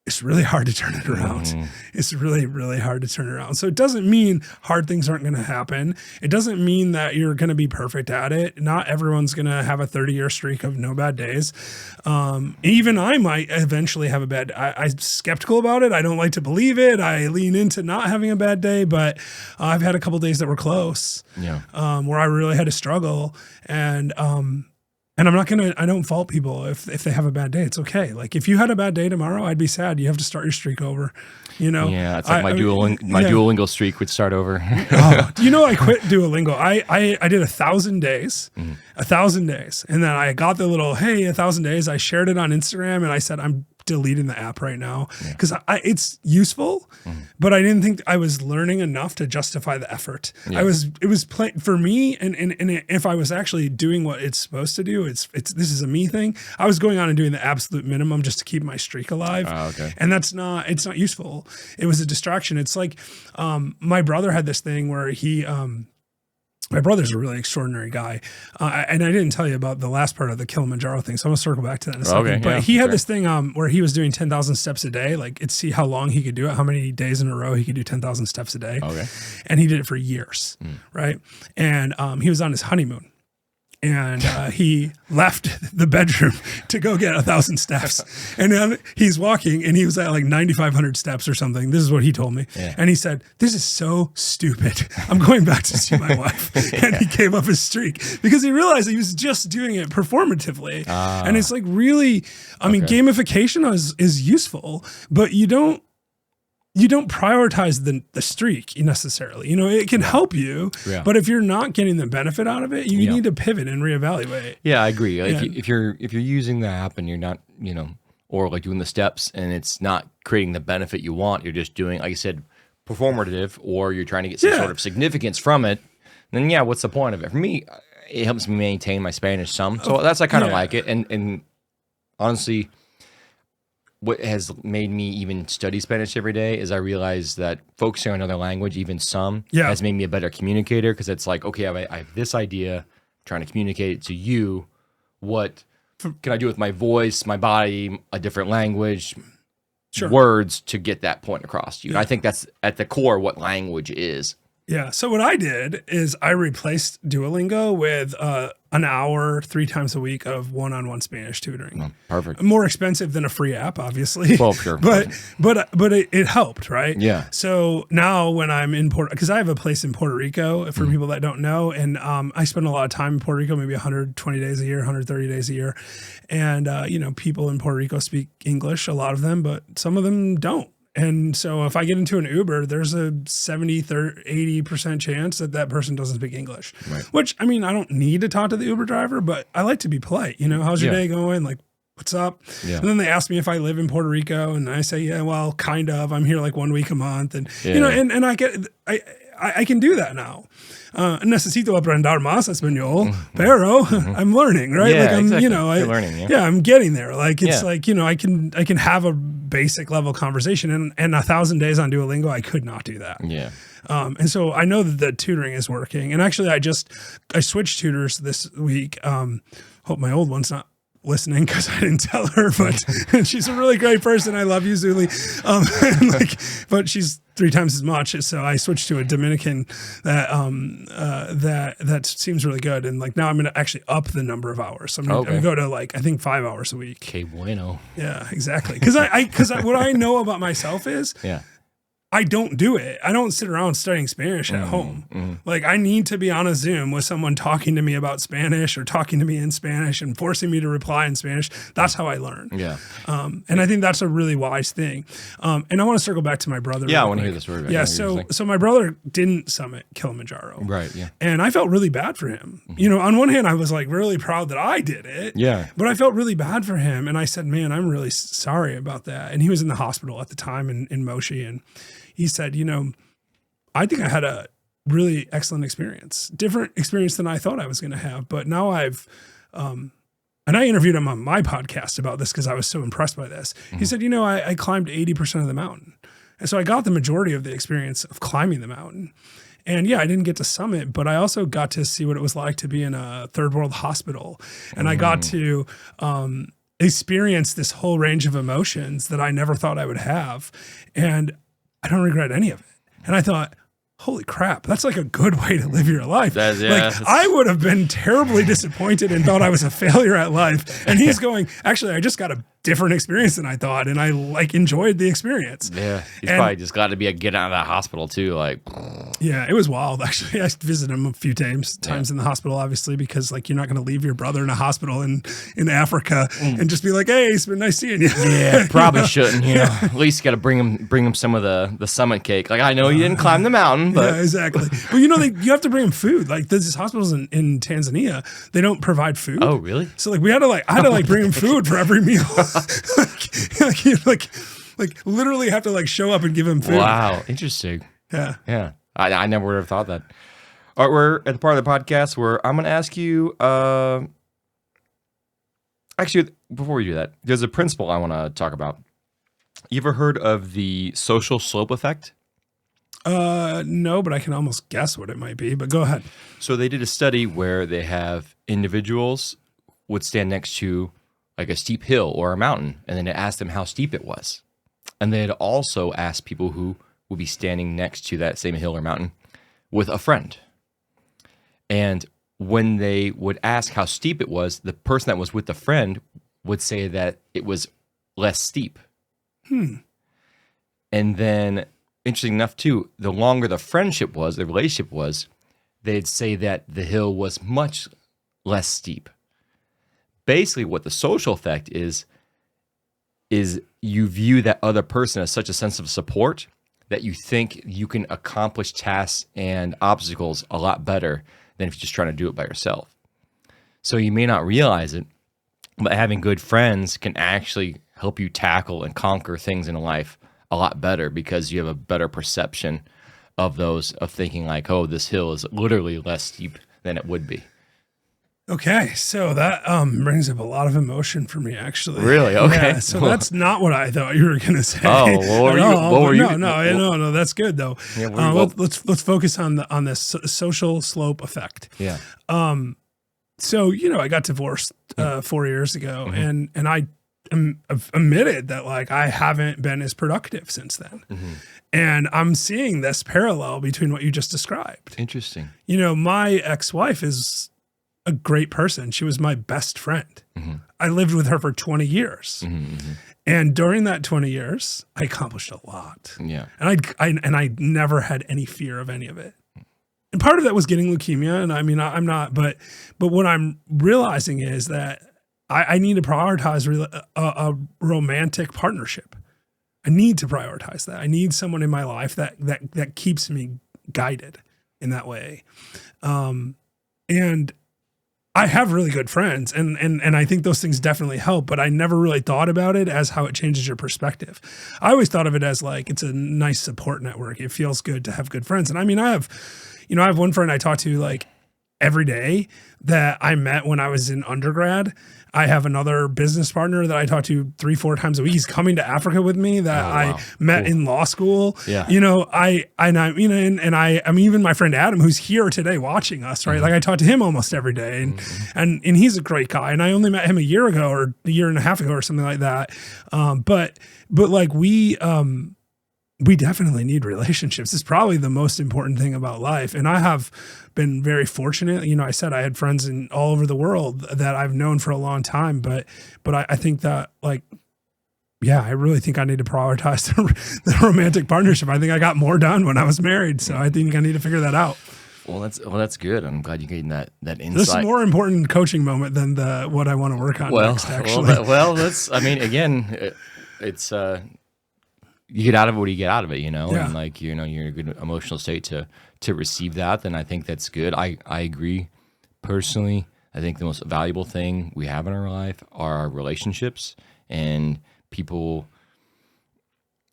S2: it's really hard to turn it around. Mm. It's really, really hard to turn it around. So it doesn't mean hard things aren't going to happen. It doesn't mean that you're going to be perfect at it. Not everyone's going to have a 30-year streak of no bad days. Even I might eventually have a bad day. I'm skeptical about it. I don't like to believe it. I lean into not having a bad day, but I've had a couple days that were close, where I really had to struggle. And I don't fault people if they have a bad day. It's okay. Like if you had a bad day tomorrow, I'd be sad. You have to start your streak over,
S1: Yeah, it's like my Duolingo streak would start over.
S2: I quit Duolingo. I did 1,000 days, 1,000 days. And then I got the little, hey, 1,000 days. I shared it on Instagram and I said, I'm deleting the app right now because it's useful, but I didn't think I was learning enough to justify the effort. It was for me, and if I was actually doing what it's supposed to do, this is a me thing. I was going on and doing the absolute minimum just to keep my streak alive, and it's not useful. It was a distraction. It's like my brother had this thing where my brother's a really extraordinary guy. And I didn't tell you about the last part of the Kilimanjaro thing. So I'm going to circle back to that in a second. But he had this thing where he was doing 10,000 steps a day. Like, it's see how long he could do it, how many days in a row he could do 10,000 steps a day. Okay. And he did it for years, right? And he was on his honeymoon. And he left the bedroom to go get 1,000 steps. And then he's walking and he was at like 9,500 steps or something. This is what he told me.
S1: Yeah.
S2: And he said, "This is so stupid. I'm going back to see my wife." And he gave up his streak because he realized he was just doing it performatively. And it's like really, I mean, gamification is useful, but you don't prioritize the streak necessarily. You know, it can help you, but if you're not getting the benefit out of it, you need to pivot and reevaluate.
S1: Yeah, I agree. Like if you're using the app and you're not, you know, or like doing the steps and it's not creating the benefit you want, you're just doing, like I said, performative, or you're trying to get some sort of significance from it, then what's the point of it? For me, it helps me maintain my Spanish some. So that's, I kind of like it. And honestly, what has made me even study Spanish every day is I realize that focusing on another language, even some, has made me a better communicator, because it's like, okay, I have this idea, I'm trying to communicate it to you. What can I do with my voice, my body, a different language, words to get that point across to you? I think that's at the core what language is.
S2: Yeah. So what I did is I replaced Duolingo with an hour 3 times a week of one-on-one Spanish tutoring.
S1: Oh, perfect.
S2: More expensive than a free app, obviously.
S1: Well, sure.
S2: but it helped, right?
S1: Yeah.
S2: So now when I'm in because I have a place in Puerto Rico for people that don't know, and I spend a lot of time in Puerto Rico, maybe 120 days a year, 130 days a year, and you know, people in Puerto Rico speak English, a lot of them, but some of them don't. And so if I get into an Uber, there's a 80% chance that person doesn't speak English, which, I mean, I don't need to talk to the Uber driver, but I like to be polite. You know, how's your day going? Like, what's up? Yeah. And then they ask me if I live in Puerto Rico, and I say, yeah, well, kind of. I'm here like 1 week a month. And, you know, and I can do that now. Necesito aprender más español, pero I'm learning, right?
S1: Yeah,
S2: like I'm,
S1: exactly.
S2: you know,
S1: You're learning,
S2: I'm getting there. Like it's like, you know, I can have a basic level conversation, and 1,000 days on Duolingo, I could not do that.
S1: Yeah.
S2: And so I know that the tutoring is working. And actually, I switched tutors this week. Hope my old one's not listening, because I didn't tell her, but she's a really great person. I love you, Zuli. But she's 3 times as much. So I switched to a Dominican that seems really good. And like now I'm going to actually up the number of hours. So I'm going to go to like, I think 5 hours a week.
S1: Que bueno.
S2: Yeah, exactly. Because what I know about myself is I don't do it. I don't sit around studying Spanish at home. Like I need to be on a Zoom with someone talking to me about Spanish or talking to me in Spanish and forcing me to reply in Spanish. That's how I learn. Yeah. And I think that's a really wise thing. And I want to circle back to my brother.
S1: Yeah, I want to hear the story.
S2: Yeah. So my brother didn't summit Kilimanjaro.
S1: Right. Yeah.
S2: And I felt really bad for him. You know, on one hand, I was like really proud that I did it.
S1: Yeah.
S2: But I felt really bad for him. And I said, man, I'm really sorry about that. And he was in the hospital at the time in Moshi. And he said, you know, I think I had a really excellent experience, different experience than I thought I was going to have. But now I've, and I interviewed him on my podcast about this because I was so impressed by this. He said, you know, I climbed 80% of the mountain. And so I got the majority of the experience of climbing the mountain. And yeah, I didn't get to summit, but I also got to see what it was like to be in a third world hospital. And I got to, experience this whole range of emotions that I never thought I would have. And I don't regret any of it. And I thought, holy crap, that's like a good way to live your life. I would have been terribly disappointed and thought I was a failure at life. And he's going, actually, I just got a different experience than I thought. And I like enjoyed the experience.
S1: Yeah. He's probably just glad to be get out of that hospital too. Like,
S2: yeah, it was wild. Actually, I visited him a few times in the hospital, obviously, because like, you're not going to leave your brother in a hospital in Africa and just be like, hey, it's been nice seeing you.
S1: Yeah, probably shouldn't, you know, at least you got to bring him some of the summit cake. Like, I know you didn't climb the mountain, but
S2: yeah, exactly. Well, you know, you have to bring him food. Like these hospitals in Tanzania, they don't provide food.
S1: Oh, really?
S2: So like I had to bring him food for every meal. like literally have to like show up and give him food.
S1: Wow, interesting.
S2: Yeah.
S1: Yeah. I never would have thought that. All right, we're at the part of the podcast where I'm going to ask you, actually, before we do that, there's a principle I want to talk about. You ever heard of the social slope effect?
S2: No, but I can almost guess what it might be, but go ahead.
S1: So they did a study where they have individuals would stand next to like a steep hill or a mountain, and then they asked them how steep it was. And they had also asked people who would be standing next to that same hill or mountain with a friend. And when they would ask how steep it was, the person that was with the friend would say that it was less steep. And then, interesting enough too, the longer the friendship was, the relationship was, they'd say that the hill was much less steep. Basically, what the social effect is you view that other person as such a sense of support that you think you can accomplish tasks and obstacles a lot better than if you're just trying to do it by yourself. So you may not realize it, but having good friends can actually help you tackle and conquer things in life a lot better because you have a better perception of those, of thinking like, oh, this hill is literally less steep than it would be.
S2: Okay, so that brings up a lot of emotion for me, actually.
S1: Really? Okay.
S2: Yeah, so that's not what I thought you were going to say.
S1: Oh, what were you?
S2: No, that's good though.
S1: Yeah,
S2: let's focus on this social slope effect.
S1: Yeah.
S2: So I got divorced 4 years ago, and I admitted that like I haven't been as productive since then. And I'm seeing this parallel between what you just described.
S1: Interesting.
S2: My ex-wife is a great person. She was my best friend. I lived with her for 20 years. And during that 20 years, I accomplished a lot.
S1: Yeah.
S2: And I never had any fear of any of it. And part of that was getting leukemia. And I mean, I'm not, but what I'm realizing is that I need to prioritize a romantic partnership. I need to prioritize that. I need someone in my life that keeps me guided in that way. And I have really good friends and I think those things definitely help, but I never really thought about it as how it changes your perspective. I always thought of it as like, it's a nice support network. It feels good to have good friends. And I mean, I have one friend I talk to like every day that I met when I was in undergrad. I have another business partner that I talk to 3-4 times a week. He's coming to Africa with me that I met in law school.
S1: Yeah.
S2: I mean, even my friend Adam, who's here today watching us, right? Like I talk to him almost every day and he's a great guy. And I only met him a year ago or a year and a half ago or something like that. But like we definitely need relationships. It's probably the most important thing about life. And I have been very fortunate. I said I had friends all over the world that I've known for a long time, but I think that like, yeah, I really think I need to prioritize the romantic partnership. I think I got more done when I was married. So I think I need to figure that out.
S1: Well, that's good. I'm glad you gained that insight.
S2: This is a more important coaching moment than what I want to work on next, actually.
S1: It's you get out of it what you get out of it, and like, you're in a good emotional state to receive that, then I think that's good. I agree personally. I think the most valuable thing we have in our life are our relationships, and people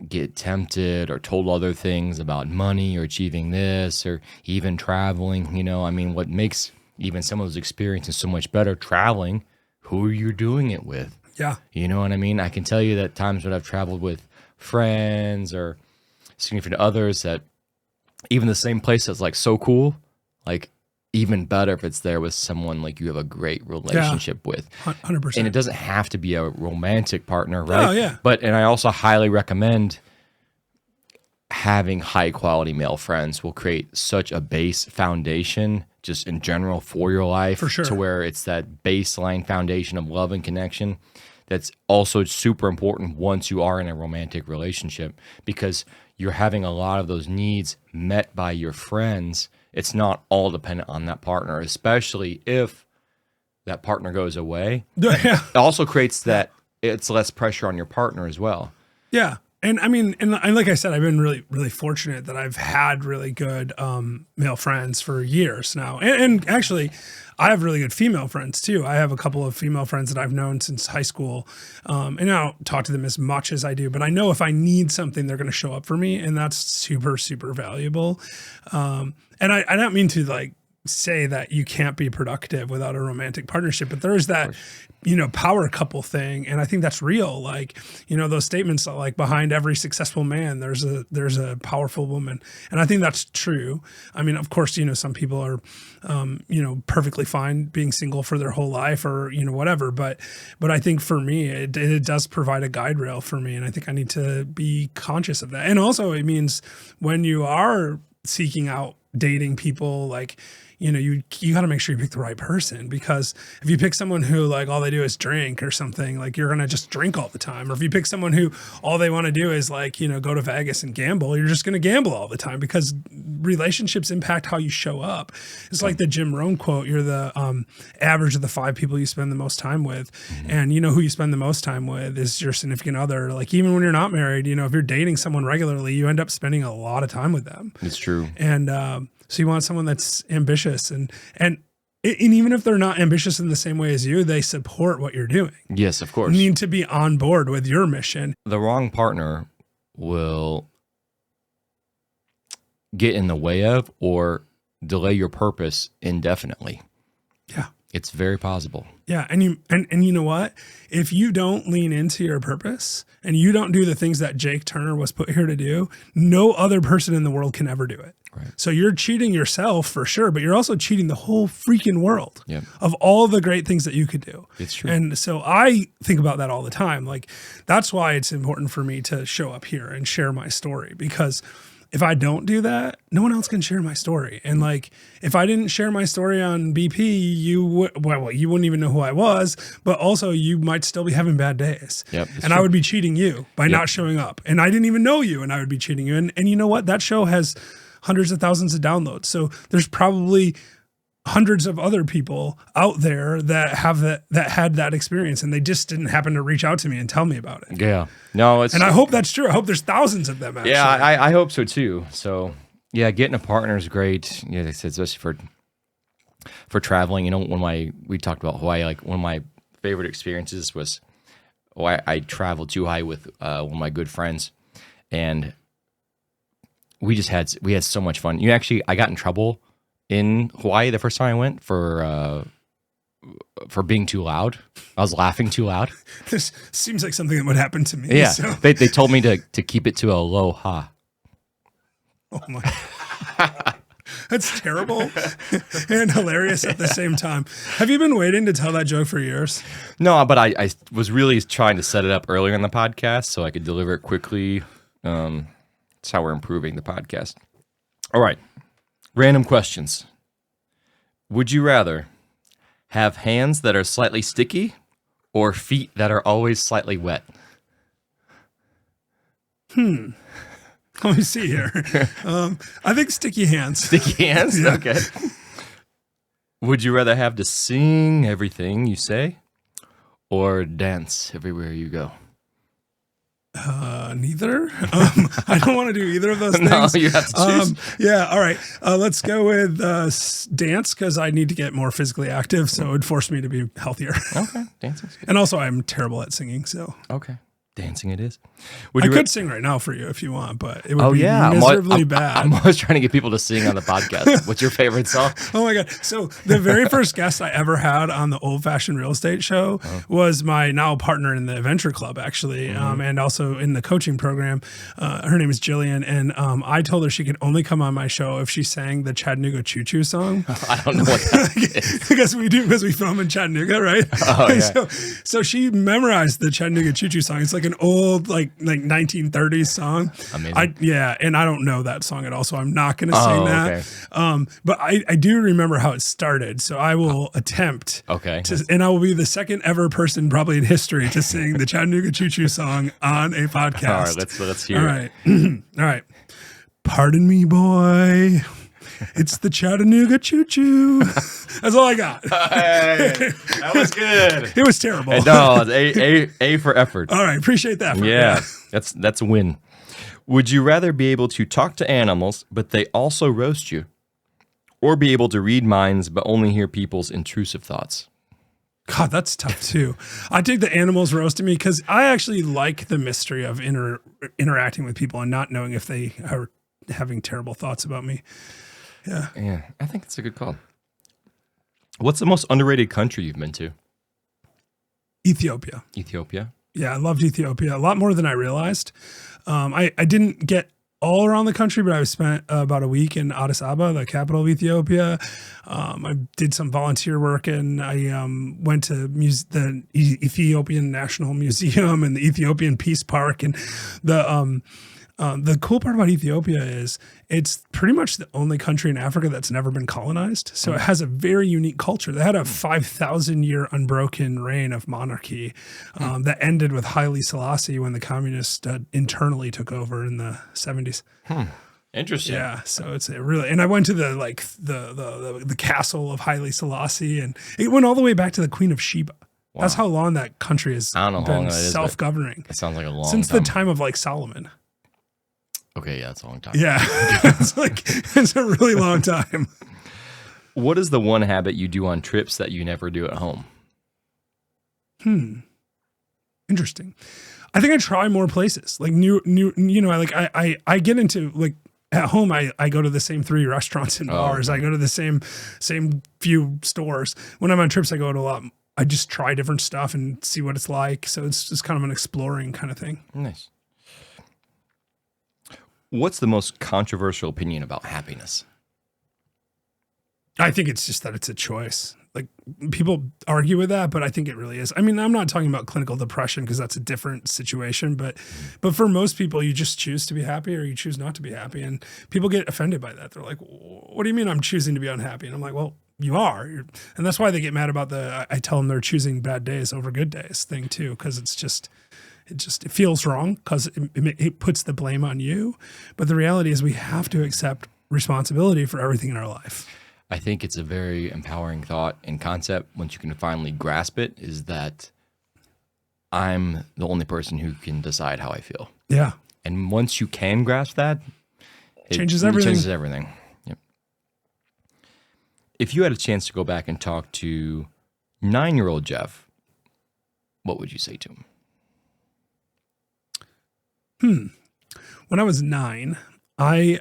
S1: get tempted or told other things about money or achieving this or even traveling, I mean, what makes even some of those experiences so much better, traveling, who are you doing it with?
S2: Yeah.
S1: You know what I mean? I can tell you that times when I've traveled with friends or significant others, that even the same place that's like so cool, like even better if it's there with someone like you have a great relationship with.
S2: 100%.
S1: And it doesn't have to be a romantic partner, right?
S2: Oh, yeah.
S1: And I also highly recommend having high quality male friends. Will create such a base foundation just in general for your life.
S2: For sure.
S1: To where it's that baseline foundation of love and connection. That's also super important once you are in a romantic relationship, because you're having a lot of those needs met by your friends. It's not all dependent on that partner, especially if that partner goes away.
S2: Yeah.
S1: It also creates that it's less pressure on your partner as well.
S2: Yeah. And I mean, and like I said, I've been really, really fortunate that I've had really good male friends for years now. And actually, I have really good female friends too. I have a couple of female friends that I've known since high school. And I don't talk to them as much as I do, but I know if I need something, they're going to show up for me. And that's super, super valuable. And I don't mean to like say that you can't be productive without a romantic partnership, but there's that, power couple thing. And I think that's real. Like, those statements that like behind every successful man, there's a powerful woman. And I think that's true. I mean, of course, some people are, perfectly fine being single for their whole life or, whatever. But I think for me, it does provide a guide rail for me. And I think I need to be conscious of that. And also it means when you are seeking out dating people, like, you got to make sure you pick the right person, because if you pick someone who like all they do is drink or something, like you're going to just drink all the time. Or if you pick someone who all they want to do is like, go to Vegas and gamble, you're just going to gamble all the time, because relationships impact how you show up. It's like the Jim Rohn quote, you're the average of the 5 people you spend the most time with. And who you spend the most time with is your significant other. Like even when you're not married, if you're dating someone regularly, you end up spending a lot of time with them.
S1: It's true.
S2: And so you want someone that's ambitious, and even if they're not ambitious in the same way as you, they support what you're doing.
S1: Yes, of course.
S2: You need to be on board with your mission.
S1: The wrong partner will get in the way of or delay your purpose indefinitely.
S2: Yeah.
S1: It's very possible.
S2: Yeah. And you know what? If you don't lean into your purpose and you don't do the things that Jake Turner was put here to do, no other person in the world can ever do it.
S1: Right.
S2: So you're cheating yourself for sure, but you're also cheating the whole freaking world of all the great things that you could do.
S1: It's true.
S2: And so I think about that all the time. Like that's why it's important for me to show up here and share my story, because if I don't do that, no one else can share my story. And like, if I didn't share my story on BP, you wouldn't even know who I was, but also you might still be having bad days.
S1: Yep,
S2: and I would be cheating you by not showing up. And I didn't even know you, and I would be cheating you. And you know what? That show has hundreds of thousands of downloads. So there's probably hundreds of other people out there that had that experience, and they just didn't happen to reach out to me and tell me about it.
S1: Yeah. No,
S2: and I hope that's true. I hope there's thousands of them, actually.
S1: Yeah, I hope so too. So yeah, getting a partner is great. Yeah, especially for traveling. When we talked about Hawaii, like one of my favorite experiences was I traveled to Hawaii with one of my good friends, and we had so much fun. I got in trouble in Hawaii the first time I went for being too loud. I was laughing too loud.
S2: This seems like something that would happen to me.
S1: Yeah,
S2: so.
S1: they told me to keep it to a low ha.
S2: Oh my! That's terrible and hilarious at the same time. Have you been waiting to tell that joke for years?
S1: No, but I was really trying to set it up earlier in the podcast so I could deliver it quickly. That's how we're improving the podcast. All right. Random questions. Would you rather have hands that are slightly sticky or feet that are always slightly wet?
S2: Let me see here. I think sticky hands.
S1: Sticky hands?
S2: Yeah.
S1: Okay. Would you rather have to sing everything you say or dance everywhere you go?
S2: Neither. I don't want to do either of those things.
S1: No, you have to choose.
S2: Yeah. All right. Let's go with dance, because I need to get more physically active, so it would force me to be healthier.
S1: Okay. Dancing's good.
S2: And also, I'm terrible at singing, so.
S1: Okay. Dancing it is.
S2: I could sing right now for you if you want, but it would be miserably bad.
S1: I'm always trying to get people to sing on the podcast. What's your favorite song?
S2: Oh my God. So the very first guest I ever had on the Old Fashioned Real Estate Show was my now partner in the Adventure Club, actually, and also in the coaching program. Her name is Jillian, and I told her she could only come on my show if she sang the Chattanooga Choo Choo song.
S1: I don't know what that is.
S2: because we film in Chattanooga, right?
S1: Oh, yeah.
S2: So she memorized the Chattanooga Choo Choo song. It's like an old like 1930s song.
S1: Amazing.
S2: And I don't know that song at all, so I'm not going to sing that.
S1: Okay.
S2: But I do remember how it started, so I will attempt.
S1: Okay.
S2: And I will be the second ever person probably in history to sing the Chattanooga Choo Choo song on a podcast.
S1: All right, let's hear
S2: it. All right. Pardon me, boy. It's the Chattanooga Choo Choo. That's all I got.
S1: Hey, that was good.
S2: It was terrible.
S1: No, A for effort.
S2: All right, appreciate that.
S1: Yeah, that's a win. Would you rather be able to talk to animals, but they also roast you, or be able to read minds, but only hear people's intrusive thoughts?
S2: God, that's tough too. I take the animals roasting me because I actually like the mystery of interacting with people and not knowing if they are having terrible thoughts about me.
S1: Yeah, I think it's a good call. What's the most underrated country you've been to?
S2: Ethiopia.
S1: Ethiopia?
S2: Yeah, I loved Ethiopia a lot more than I realized. I didn't get all around the country, but I spent about a week in Addis Ababa, the capital of Ethiopia. I did some volunteer work, and I went to the Ethiopian National Museum and the Ethiopian Peace Park, and the The cool part about Ethiopia is it's pretty much the only country in Africa that's never been colonized. So it has a very unique culture. They had a 5,000-year unbroken reign of monarchy that ended with Haile Selassie when the communists internally took over in the 70s.
S1: Interesting.
S2: Yeah, so it's a really, and I went to the castle of Haile Selassie, and it went all the way back to the Queen of Sheba. Wow. That's how long that country has been self-governing.
S1: It sounds like a long
S2: since the time of like Solomon.
S1: Okay, yeah, it's a long time.
S2: Yeah, it's a really long time.
S1: What is the one habit you do on trips that you never do at home?
S2: Interesting. I think I try more places, like new. I get into like at home. I go to the same 3 restaurants and bars. I go to the same few stores. When I'm on trips, I go to a lot. I just try different stuff and see what it's like. So it's just kind of an exploring kind of thing.
S1: Nice. What's the most controversial opinion about happiness?
S2: I think it's just that it's a choice. Like people argue with that, but I think it really is. I mean, I'm not talking about clinical depression because that's a different situation, but for most people, you just choose to be happy or you choose not to be happy. And people get offended by that. They're like, what do you mean I'm choosing to be unhappy? And I'm like, well, you are. And that's why they get mad about I tell them they're choosing bad days over good days thing too. Cause it feels wrong because it puts the blame on you. But the reality is we have to accept responsibility for everything in our life.
S1: I think it's a very empowering thought and concept once you can finally grasp it, is that I'm the only person who can decide how I feel.
S2: Yeah.
S1: And once you can grasp that, it
S2: changes everything.
S1: Changes everything. Yep. If you had a chance to go back and talk to 9-year-old Jeff, what would you say to him?
S2: When I was 9, I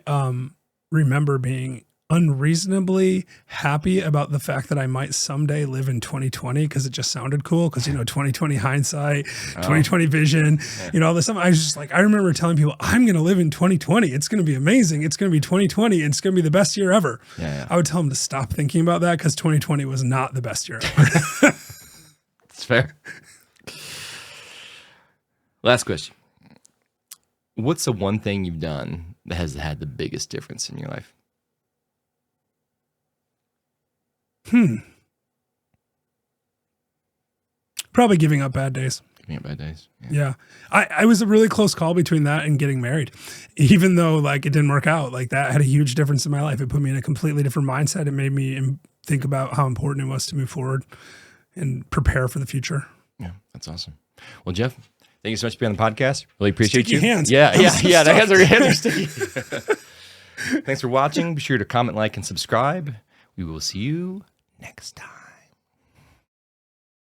S2: remember being unreasonably happy about the fact that I might someday live in 2020 because it just sounded cool because, 2020 hindsight, 2020 vision, all this stuff. I was just like, I remember telling people, I'm going to live in 2020. It's going to be amazing. It's going to be 2020. And it's going to be the best year ever. I would tell them to stop thinking about that because 2020 was not the best year ever.
S1: It's fair. Last question. What's the one thing you've done that has had the biggest difference in your life?
S2: Probably giving up bad days.
S1: Giving up bad days.
S2: Yeah. I was a really close call between that and getting married, even though it didn't work out. Like that had a huge difference in my life. It put me in a completely different mindset. It made me think about how important it was to move forward and prepare for the future.
S1: Yeah, that's awesome. Well, Jeff, thank you so much for being on the podcast. Really appreciate
S2: sticky
S1: you.
S2: Hands.
S1: Yeah. The hands are sticky. Thanks for watching. Be sure to comment, like, and subscribe. We will see you next time.